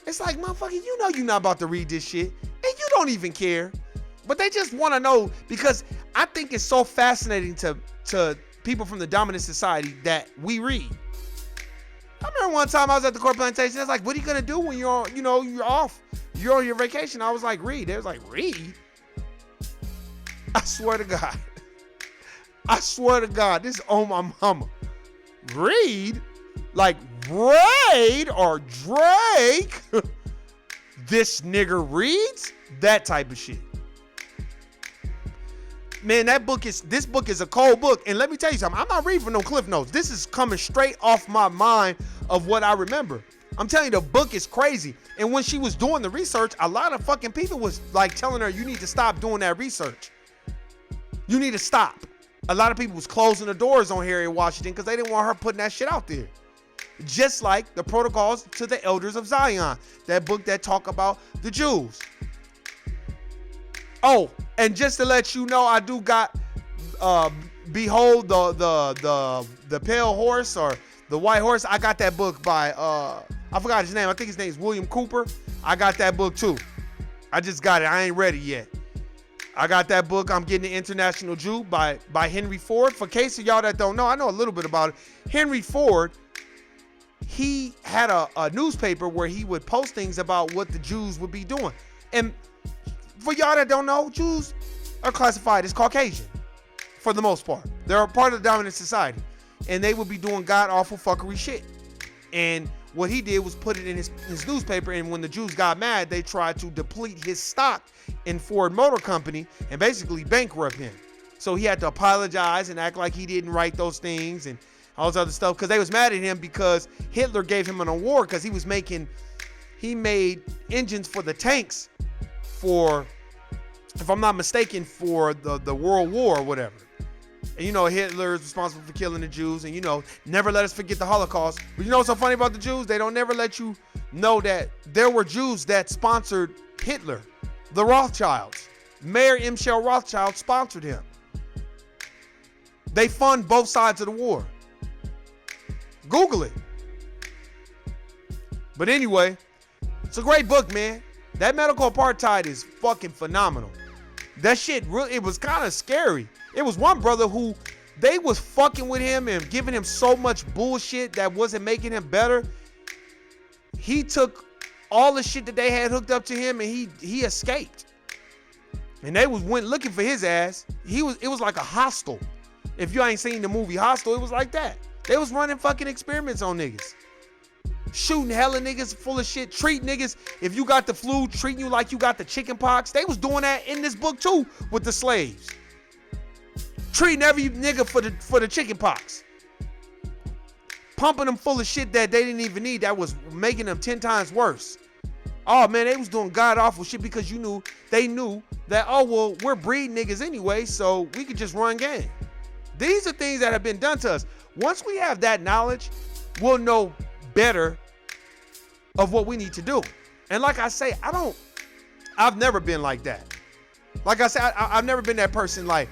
It's like, motherfucker, you know you're not about to read this shit, and you don't even care. But they just want to know, because I think it's so fascinating to people from the dominant society that we read. I remember one time I was at the court plantation, I was like, what are you gonna do when you're off? You're on your vacation. I was like, read. They was like, read? I swear to God. I swear to God, this is on my mama. Read? Like Raid or Drake? This nigga reads? That type of shit. Man, this book is a cold book. And let me tell you something. I'm not reading from no cliff notes. This is coming straight off my mind of what I remember. I'm telling you, the book is crazy. And when she was doing the research, a lot of fucking people was like telling her, you need to stop doing that research. You need to stop. A lot of people was closing the doors on Harriet Washington because they didn't want her putting that shit out there. Just like the Protocols to the Elders of Zion, that book that talk about the Jews. Oh, and just to let you know, I do got Behold the Pale Horse or the White Horse. I got that book by I forgot his name. I think his name is William Cooper. I got that book too. I just got it. I ain't ready yet. I got that book. I'm getting The International Jew by Henry Ford. For case of y'all that don't know, I know a little bit about it. Henry Ford, he had a newspaper where he would post things about what the Jews would be doing. And for y'all that don't know, Jews are classified as Caucasian for the most part. They're a part of the dominant society. And they would be doing god-awful fuckery shit. And what he did was put it in his newspaper, and when the Jews got mad, they tried to deplete his stock in Ford Motor Company and basically bankrupt him. So he had to apologize and act like he didn't write those things and all this other stuff, because they was mad at him because Hitler gave him an award because he made engines for the tanks for, if I'm not mistaken, for the World War or whatever. And you know, Hitler is responsible for killing the Jews, and you know, never let us forget the Holocaust. But you know what's so funny about the Jews? They don't never let you know that there were Jews that sponsored Hitler. The Rothschilds. Mayor M. Shell Rothschild sponsored him. They fund both sides of the war. Google it. But anyway, it's a great book, man. That Medical Apartheid is fucking phenomenal. That shit really, it was kind of scary. It was one brother who, they was fucking with him and giving him so much bullshit that wasn't making him better. He took all the shit that they had hooked up to him and he escaped. And they went looking for his ass. It was like a Hostel. If you ain't seen the movie Hostel, it was like that. They was running fucking experiments on niggas. Shooting hella niggas full of shit. Treat niggas, if you got the flu, treating you like you got the chicken pox. They was doing that in this book too with the slaves. Treating every nigga for the chicken pox. Pumping them full of shit that they didn't even need, that was making them 10 times worse. Oh man, they was doing god awful shit because they knew that, oh well, we're breeding niggas anyway, so we could just run game. These are things that have been done to us. Once we have that knowledge, we'll know better of what we need to do. And like I say, I've never been like that. Like I said, I've never been that person like,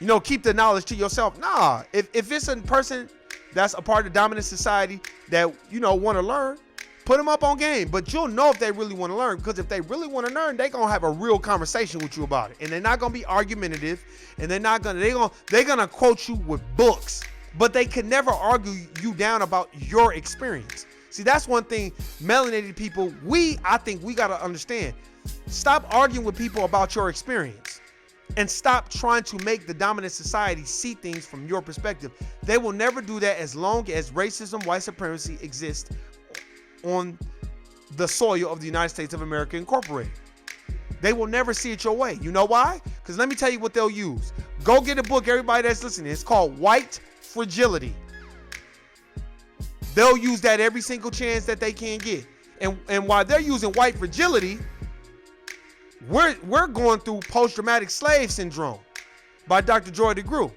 you know, keep the knowledge to yourself. Nah, if it's a person that's a part of the dominant society that, you know, want to learn, Put them up on game, but you'll know if they really want to learn, because if they really want to learn, they're going to have a real conversation with you about it. And they're not going to be argumentative, and they're going to quote you with books, but they could never argue you down about your experience. See, that's one thing melanated people, I think we got to understand. Stop arguing with people about your experience, and stop trying to make the dominant society see things from your perspective. They will never do that as long as racism, white supremacy exists on the soil of the United States of America Incorporated. They will never see it your way. You know why? Because let me tell you what they'll use. Go get a book, everybody that's listening. It's called White Fragility. They'll use that every single chance that they can get. And while they're using white fragility, we're going through post-traumatic slave syndrome by Dr. Joy DeGruy.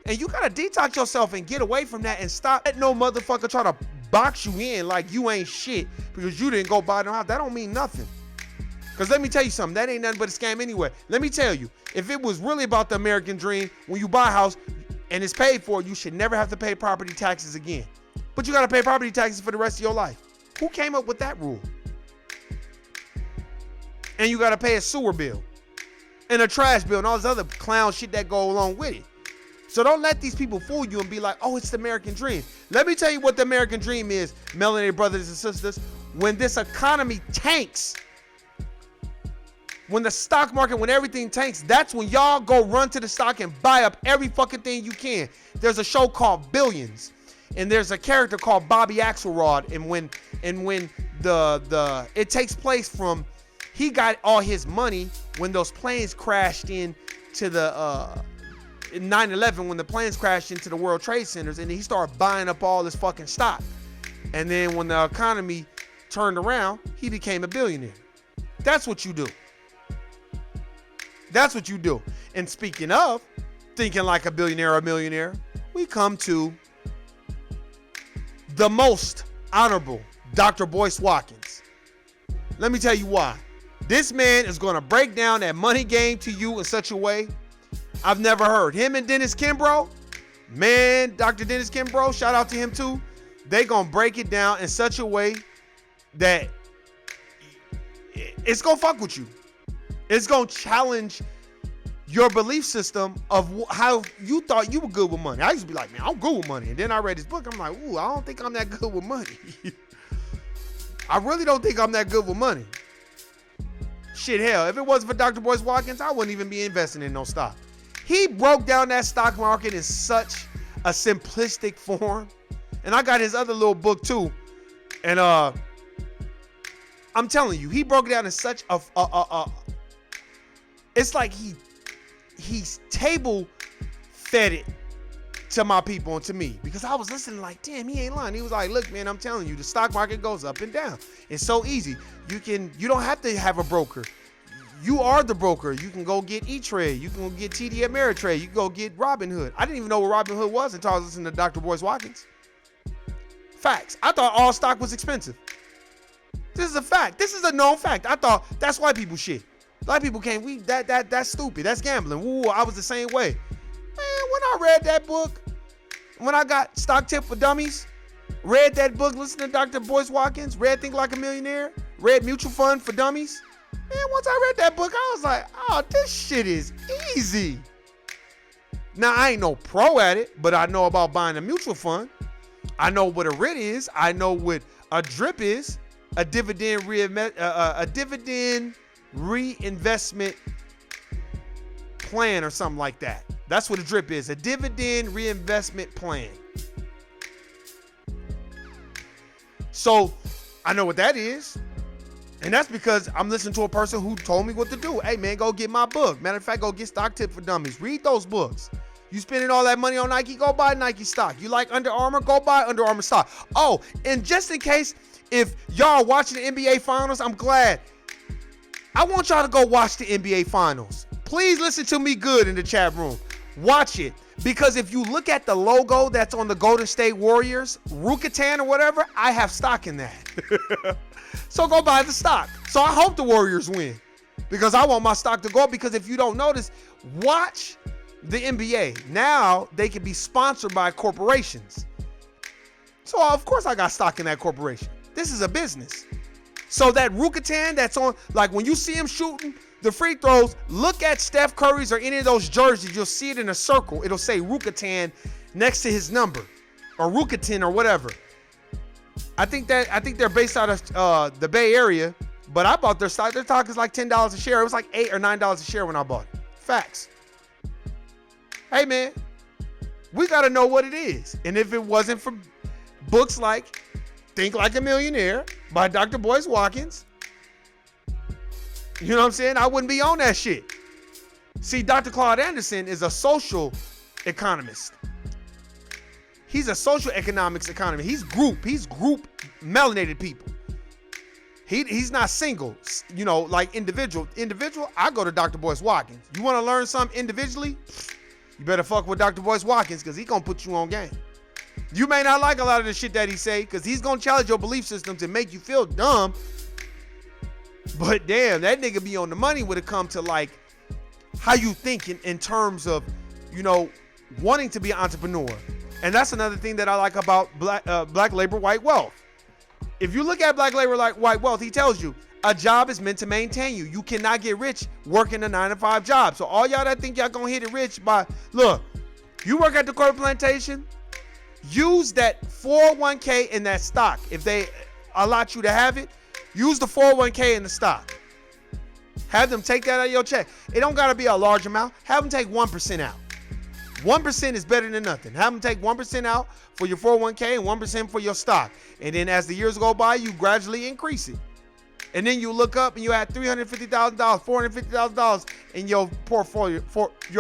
And you gotta detox yourself and get away from that and stop letting no motherfucker try to box you in like you ain't shit because you didn't go buy no house. That don't mean nothing. Because let me tell you something, that ain't nothing but a scam anyway. Let me tell you, if it was really about the American dream, when you buy a house and it's paid for, you should never have to pay property taxes again. But you gotta pay property taxes for the rest of your life. Who came up with that rule? And you gotta pay a sewer bill and a trash bill and all this other clown shit that go along with it. So don't let these people fool you and be like, oh, it's the American dream. Let me tell you what the American dream is, melanated brothers and sisters. When this economy tanks, when the stock market, when everything tanks, that's when y'all go run to the stock and buy up every fucking thing you can. There's a show called Billions, and there's a character called Bobby Axelrod, and when it takes place from, he got all his money when those planes crashed into the 9/11, when the planes crashed into the World Trade Centers, and he started buying up all this fucking stock. And then when the economy turned around, he became a billionaire. That's what you do. That's what you do. And speaking of thinking like a billionaire or a millionaire, we come to the most honorable Dr. Boyce Watkins. Let me tell you why. This man is going to break down that money game to you in such a way I've never heard. Him and Dennis Kimbro, man, Dr. Dennis Kimbro, shout out to him too. They gonna break it down in such a way that it's gonna fuck with you. It's gonna challenge your belief system of how you thought you were good with money. I used to be like, man, I'm good with money. And then I read his book. I'm like, ooh, I don't think I'm that good with money. I really don't think I'm that good with money. Shit, hell, if it wasn't for Dr. Boyce Watkins, I wouldn't even be investing in no stock. He broke down that stock market in such a simplistic form. And I got his other little book too. And I'm telling you, he broke it down in such it's like he's table fed it to my people and to me, because I was listening like, damn, he ain't lying. He was like, look, man, I'm telling you, the stock market goes up and down. It's so easy. You don't have to have a broker. You are the broker. You can go get E-Trade. You can go get TD Ameritrade. You can go get Robinhood. I didn't even know what Robinhood was until I was listening to Dr. Boyce Watkins. Facts. I thought all stock was expensive. This is a fact. This is a known fact. I thought that's white people shit. Black people can't. That's stupid. That's gambling. Ooh, I was the same way. Man, when I read that book, when I got Stock Tip for Dummies, read that book, listened to Dr. Boyce Watkins, read Think Like a Millionaire, read Mutual Fund for Dummies. Man, once I read that book, I was like, oh, this shit is easy. Now, I ain't no pro at it, but I know about buying a mutual fund. I know what a RIT is. I know what a DRIP is, a dividend reinvestment plan or something like that. That's what a DRIP is, a dividend reinvestment plan. So I know what that is. And that's because I'm listening to a person who told me what to do. Hey, man, go get my book. Matter of fact, go get Stock Tip for Dummies. Read those books. You spending all that money on Nike, go buy Nike stock. You like Under Armour, go buy Under Armour stock. Oh, and just in case, if y'all are watching the NBA Finals, I'm glad. I want y'all to go watch the NBA Finals. Please listen to me good in the chat room. Watch it. Because if you look at the logo that's on the Golden State Warriors, Rukatan or whatever, I have stock in that. So go buy the stock. So I hope the Warriors win, because I want my stock to go up. Because if you don't notice, watch the NBA. Now they can be sponsored by corporations. So of course I got stock in that corporation. This is a business. So that Rucatan that's on, like when you see him shooting the free throws, look at Steph Curry's or any of those jerseys. You'll see it in a circle. It'll say Rucatan next to his number, or Rucatan or whatever. I think they're based out of the Bay Area, but I bought their stock. Their stock is like $10 a share. It was like $8 or $9 a share when I bought it. Facts. Hey man, we gotta know what it is. And if it wasn't for books like Think Like a Millionaire by Dr. Boyce Watkins, you know what I'm saying? I wouldn't be on that shit. See, Dr. Claude Anderson is a social economist. He's a social economics economist. He's group melanated people. He's not single, you know, like individual. I go to Dr. Boyce Watkins. You want to learn something individually? You better fuck with Dr. Boyce Watkins, because he's going to put you on game. You may not like a lot of the shit that he say, because he's going to challenge your belief systems and make you feel dumb. But damn, that nigga be on the money when it comes to like how you think in terms of, you know, wanting to be an entrepreneur. And that's another thing that I like about Black Labor White Wealth. If you look at Black Labor White Wealth, he tells you a job is meant to maintain you. You cannot get rich working a 9-to-5 job. So all y'all that think y'all gonna hit it rich by, look, you work at the corporate plantation, use that 401k in that stock. If they allot you to have it, use the 401k in the stock. Have them take that out of your check. It don't gotta be a large amount. Have them take 1% out. 1% is better than nothing. Have them take 1% out for your 401k and 1% for your stock. And then as the years go by, you gradually increase it. And then you look up and you add $350,000, $450,000 in your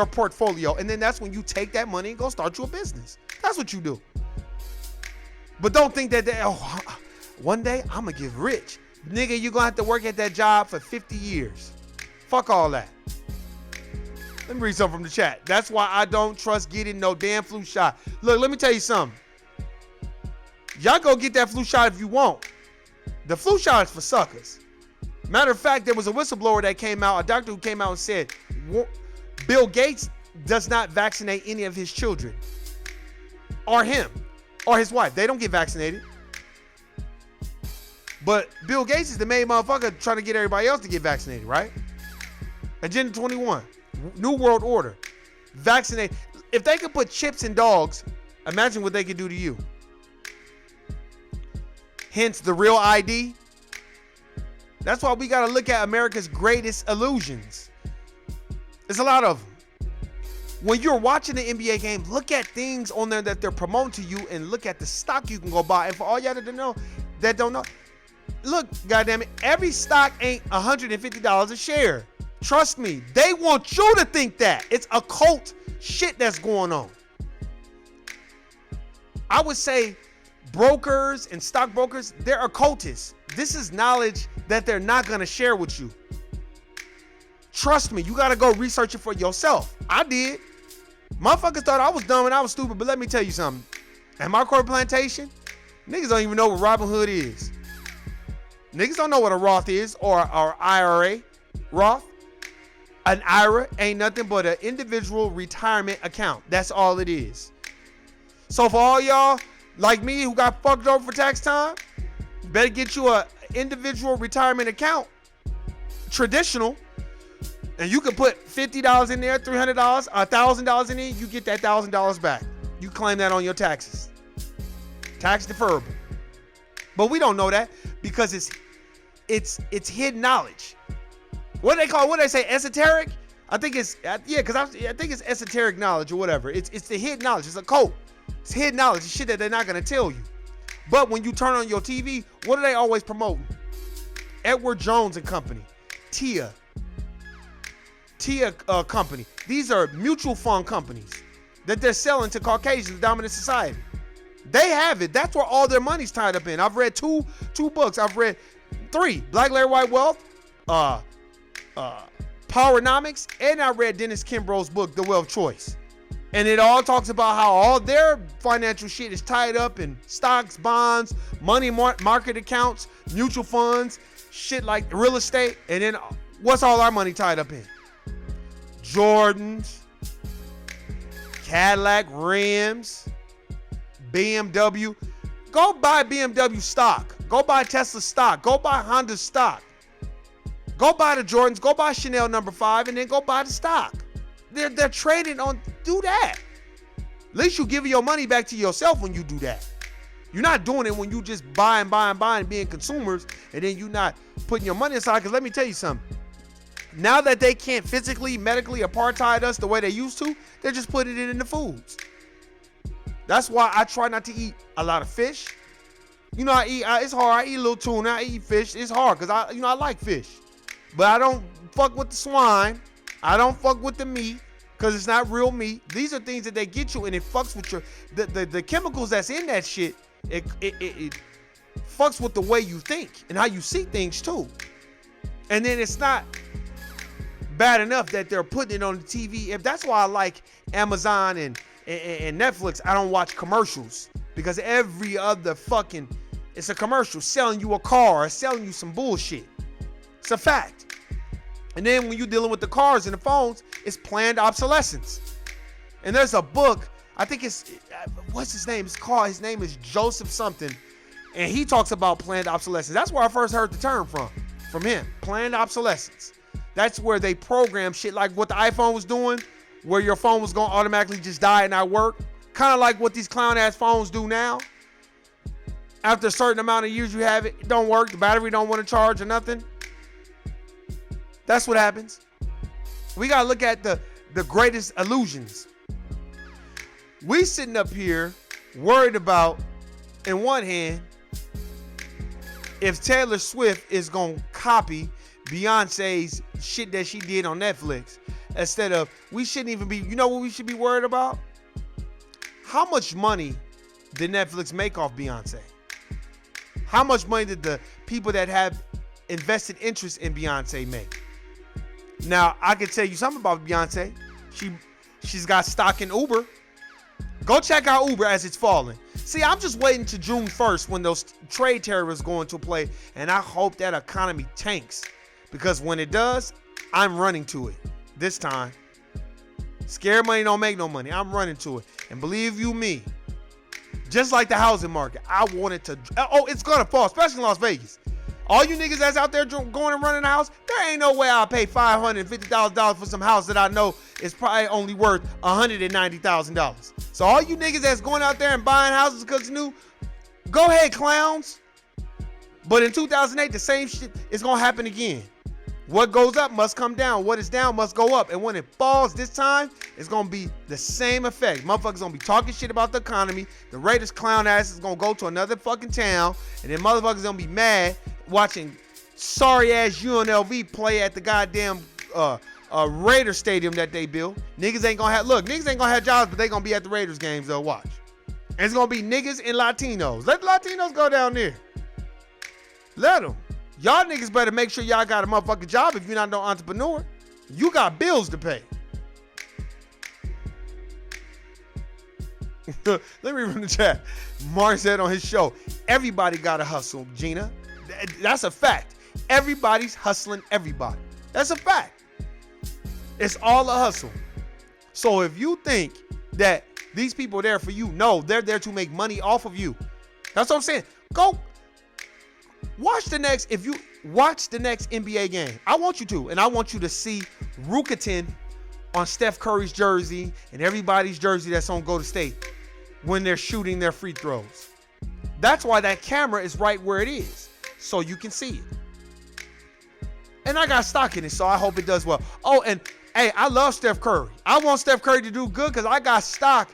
portfolio. And then that's when you take that money and go start you a business. That's what you do. But don't think that one day I'm gonna get rich. Nigga, you're gonna have to work at that job for 50 years. Fuck all that. Let me read something from the chat. That's why I don't trust getting no damn flu shot. Look, let me tell you something. Y'all go get that flu shot if you want. The flu shot is for suckers. Matter of fact, there was a whistleblower that came out, a doctor who came out and said, Bill Gates does not vaccinate any of his children. Or him. Or his wife. They don't get vaccinated. But Bill Gates is the main motherfucker trying to get everybody else to get vaccinated, right? Agenda 21. New World Order. Vaccinate. If they could put chips in dogs, imagine what they could do to you. Hence the real ID. That's why we got to look at America's greatest illusions. There's a lot of them. When you're watching the NBA game, look at things on there that they're promoting to you and look at the stock you can go buy. And for all y'all that don't know, look, goddamn it, every stock ain't $150 a share. Trust me, they want you to think that. It's occult shit that's going on. I would say brokers and stockbrokers, they're occultists. This is knowledge that they're not going to share with you. Trust me, you got to go research it for yourself. I did. Motherfuckers thought I was dumb and I was stupid, but let me tell you something. At my corporate plantation, niggas don't even know what Robinhood is. Niggas don't know what a Roth is or IRA. Roth. An IRA ain't nothing but an individual retirement account. That's all it is. So for all y'all like me who got fucked over for tax time, better get you a individual retirement account. Traditional. And you can put $50 in there, $300, $1,000 in there. You get that $1,000 back. You claim that on your taxes. Tax deferrable. But we don't know that because it's hidden knowledge. What do they say, esoteric? I think it's, because I think it's esoteric knowledge or whatever. It's the hidden knowledge. It's a code. It's hidden knowledge. It's shit that they're not going to tell you. But when you turn on your TV, what are they always promoting? Edward Jones and Company. TIA Company. These are mutual fund companies that they're selling to Caucasians, the dominant society. They have it. That's where all their money's tied up in. I've read two books. I've read 3. Black Larry White Wealth, Powernomics, and I read Dennis Kimbro's book, The Wealth Choice. And it all talks about how all their financial shit is tied up in stocks, bonds, money market accounts, mutual funds, shit like real estate. And then what's all our money tied up in? Jordans, Cadillac rims, BMW. Go buy BMW stock. Go buy Tesla stock. Go buy Honda stock. Go buy the Jordans. Go buy Chanel No. 5 and then go buy the stock. They're trading on, do that. At least you give your money back to yourself when you do that. You're not doing it when you just buying, being consumers, and then you not putting your money aside. Because let me tell you something. Now that they can't physically, medically apartheid us the way they used to, they're just putting it in the foods. That's why I try not to eat a lot of fish. You know, it's hard. I eat a little tuna. I eat fish. It's hard because I like fish. But I don't fuck with the swine. I don't fuck with the meat because it's not real meat. These are things that they get you, and it fucks with your the chemicals that's in that shit. It fucks with the way you think and how you see things too. And then it's not bad enough that they're putting it on the TV. If that's why I like Amazon and Netflix, I don't watch commercials because every other fucking, it's a commercial selling you a car or selling you some bullshit. It's a fact. And then when you're dealing with the cars and the phones, it's planned obsolescence. And there's a book, I think it's, what's his name? His name is Joseph something. And he talks about planned obsolescence. That's where I first heard the term from him. Planned obsolescence. That's where they program shit like what the iPhone was doing, where your phone was going to automatically just die and not work. Kind of like what these clown ass phones do now. After a certain amount of years you have it don't work. The battery don't want to charge or nothing. That's what happens. We got to look at the greatest illusions. We sitting up here worried about, in one hand, if Taylor Swift is going to copy Beyonce's shit that she did on Netflix. Instead of, we shouldn't even be, you know what we should be worried about? How much money did Netflix make off Beyonce? How much money did the people that have invested interest in Beyonce make? Now, I can tell you something about Beyonce. She's got stock in Uber. Go check out Uber as it's falling. See, I'm just waiting to June 1st when those trade tariffs go into play, and I hope that economy tanks. Because when it does, I'm running to it this time. Scared money don't make no money. I'm running to it. And believe you me, just like the housing market, I want it to, it's going to fall, especially in Las Vegas. All you niggas that's out there going and running a house, there ain't no way I'll pay $550,000 for some house that I know is probably only worth $190,000. So all you niggas that's going out there and buying houses because it's new, go ahead, clowns. But in 2008, the same shit is going to happen again. What goes up must come down. What is down must go up. And when it falls this time, it's going to be the same effect. Motherfuckers going to be talking shit about the economy. The Raiders clown ass is going to go to another fucking town. And then motherfuckers going to be mad watching sorry ass UNLV play at the goddamn Raider stadium that they built. Niggas ain't going to have, niggas ain't going to have jobs, but they going to be at the Raiders games. They'll watch. And it's going to be niggas and Latinos. Let the Latinos go down there. Let them. Y'all niggas better make sure y'all got a motherfucking job if you're not no entrepreneur. You got bills to pay. Let me read from the chat. Mark said on his show, everybody got to hustle, Gina. That's a fact. Everybody's hustling everybody. That's a fact. It's all a hustle. So if you think that these people are there for you, no, they're there to make money off of you. That's what I'm saying. Go. Watch the next NBA game. I want you to, and I want you to see Rukatin on Steph Curry's jersey and everybody's jersey that's on Golden State when they're shooting their free throws. That's why that camera is right where it is, so you can see it. And I got stock in it, so I hope it does well. Oh, and hey, I love Steph Curry. I want Steph Curry to do good because I got stock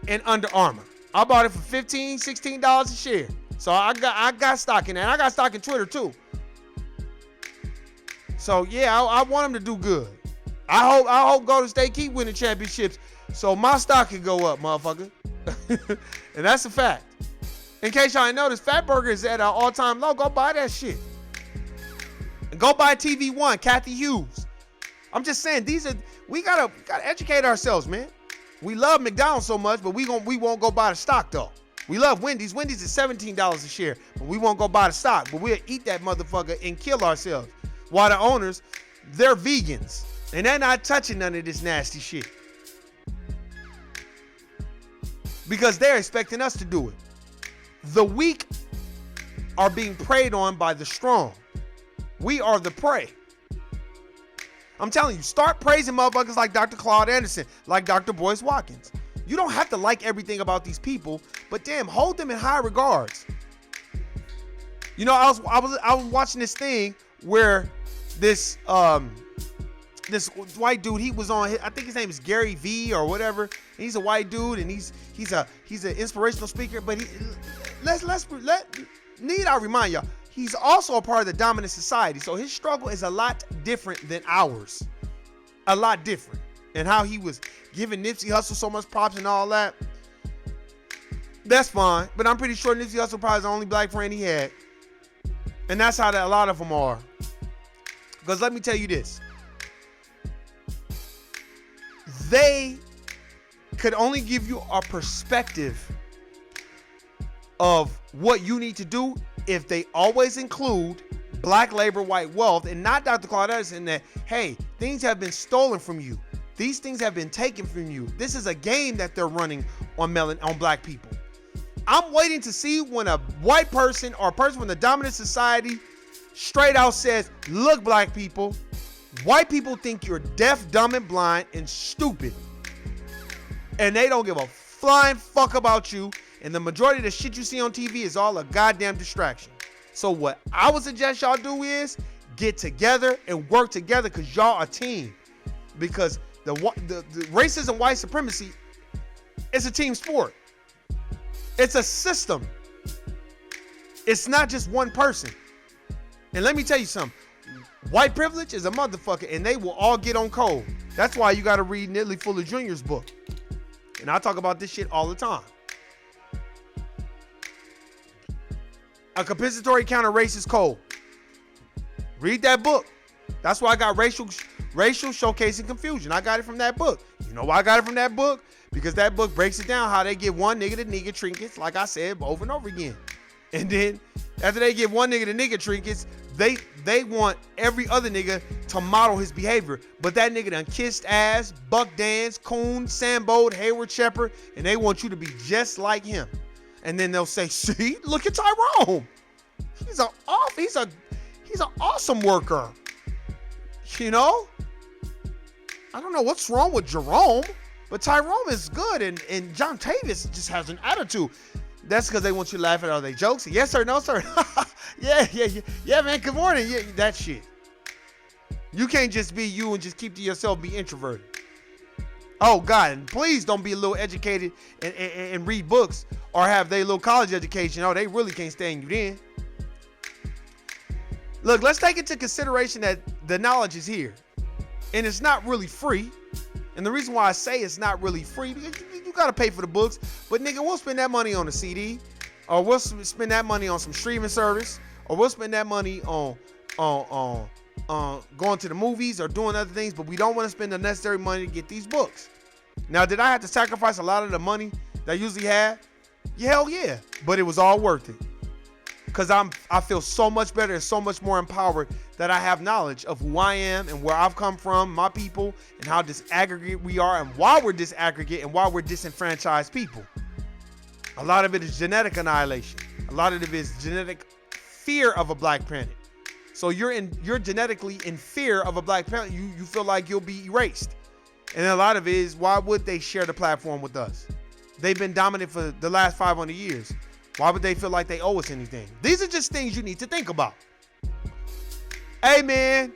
in Under Armour. I bought it for $15, $16 a share. So I got stock in that. I got stock in Twitter too. So yeah, I want him to do good. I hope Golden State keep winning championships so my stock can go up, motherfucker. And that's a fact. In case y'all ain't noticed, Fatburger is at an all-time low. Go buy that shit. And go buy TV One, Kathy Hughes. I'm just saying, we gotta educate ourselves, man. We love McDonald's so much, but we won't go buy the stock though. We love Wendy's. Wendy's is $17 a share, but we won't go buy the stock. But we'll eat that motherfucker and kill ourselves. While the owners, they're vegans. And they're not touching none of this nasty shit. Because they're expecting us to do it. The weak are being preyed on by the strong. We are the prey. I'm telling you, start praising motherfuckers like Dr. Claude Anderson, like Dr. Boyce Watkins. You don't have to like everything about these people, but damn, hold them in high regards. You know, I was watching this thing where this white dude, he was on, I think his name is Gary V or whatever. And he's a white dude, and he's an inspirational speaker. But need I remind y'all, he's also a part of the dominant society. So his struggle is a lot different than ours. A lot different. And how he was giving Nipsey Hussle so much props and all that. That's fine. But I'm pretty sure Nipsey Hussle probably is the only black friend he had. And that's how a lot of them are. Because let me tell you this. They could only give you a perspective of what you need to do if they always include black labor, white wealth, and not Dr. Claude Anderson, that, hey, things have been stolen from you. These things have been taken from you. This is a game that they're running on black people. I'm waiting to see when a white person or a person from the dominant society straight out says, look, black people, white people think you're deaf, dumb, and blind and stupid. And they don't give a flying fuck about you. And the majority of the shit you see on TV is all a goddamn distraction. So what I would suggest y'all do is get together and work together, because y'all a team. Because the racism, white supremacy, it's a team sport. It's a system. It's not just one person. And let me tell you something. White privilege is a motherfucker, and they will all get on code. That's why you got to read Neely Fuller Jr.'s book. And I talk about this shit all the time. A Compensatory Counter-Racist Code. Read that book. That's why I got racial showcasing confusion. I got it from that book. You know why I got it from that book? Because that book breaks it down how they give one nigga the nigga trinkets, like I said, over and over again. And then after they give one nigga the nigga trinkets, they want every other nigga to model his behavior. But that nigga done kissed ass, buck dance, coon, Sambo, Hayward Shepherd, and they want you to be just like him. And then they'll say, see, look at Tyrone. He's an awesome worker. You know? I don't know what's wrong with Jerome, but Tyrone is good, and John Tavis just has an attitude. That's because they want you to laugh at all their jokes. Yes, sir, no, sir. Yeah, man, good morning. Yeah, that shit. You can't just be you and just keep to yourself, be introverted. Oh, God, and please don't be a little educated and read books or have their little college education. Oh, they really can't stand you then. Look, let's take into consideration that the knowledge is here. And it's not really free. And the reason why I say it's not really free, because you got to pay for the books. But, nigga, we'll spend that money on a CD. Or we'll spend that money on some streaming service. Or we'll spend that money on going to the movies or doing other things. But we don't want to spend the necessary money to get these books. Now, did I have to sacrifice a lot of the money that I usually had? Yeah, hell yeah. But it was all worth it. Because I feel so much better and so much more empowered that I have knowledge of who I am and where I've come from, my people, and how disaggregate we are, and why we're disaggregate and why we're disenfranchised people. A lot of it is genetic annihilation. A lot of it is genetic fear of a black planet. So you're genetically in fear of a black planet. You feel like you'll be erased. And a lot of it is, why would they share the platform with us? They've been dominant for the last 500 years. Why would they feel like they owe us anything? These are just things you need to think about. Hey, man.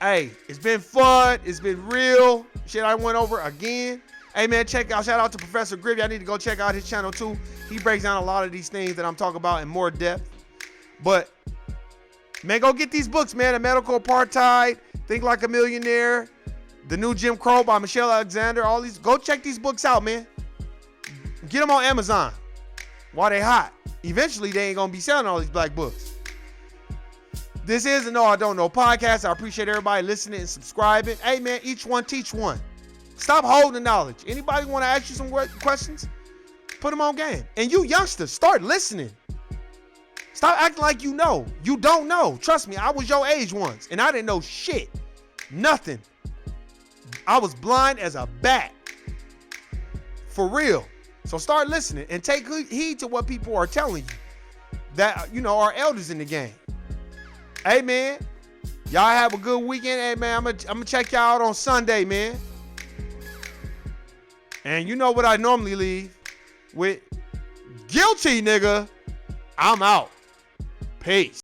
Hey, it's been fun. It's been real. Shit I went over again. Hey, man, shout out to Professor Griffey. I need to go check out his channel, too. He breaks down a lot of these things that I'm talking about in more depth. But, man, go get these books, man. The Medical Apartheid, Think Like a Millionaire, The New Jim Crow by Michelle Alexander. All these. Go check these books out, man. Get them on Amazon while they hot. Eventually, they ain't going to be selling all these black books. This is a No I Don't Know podcast. I appreciate everybody listening and subscribing. Hey, man, each one teach one. Stop holding knowledge. Anybody want to ask you some questions? Put them on game. And you youngsters, start listening. Stop acting like you know. You don't know. Trust me, I was your age once, and I didn't know shit. Nothing. I was blind as a bat. For real. So start listening and take heed to what people are telling you. that, you know, are elders in the game. Hey, man, y'all have a good weekend. Hey, man, I'm gonna check y'all out on Sunday, man. And you know what I normally leave with? Guilty, nigga. I'm out. Peace.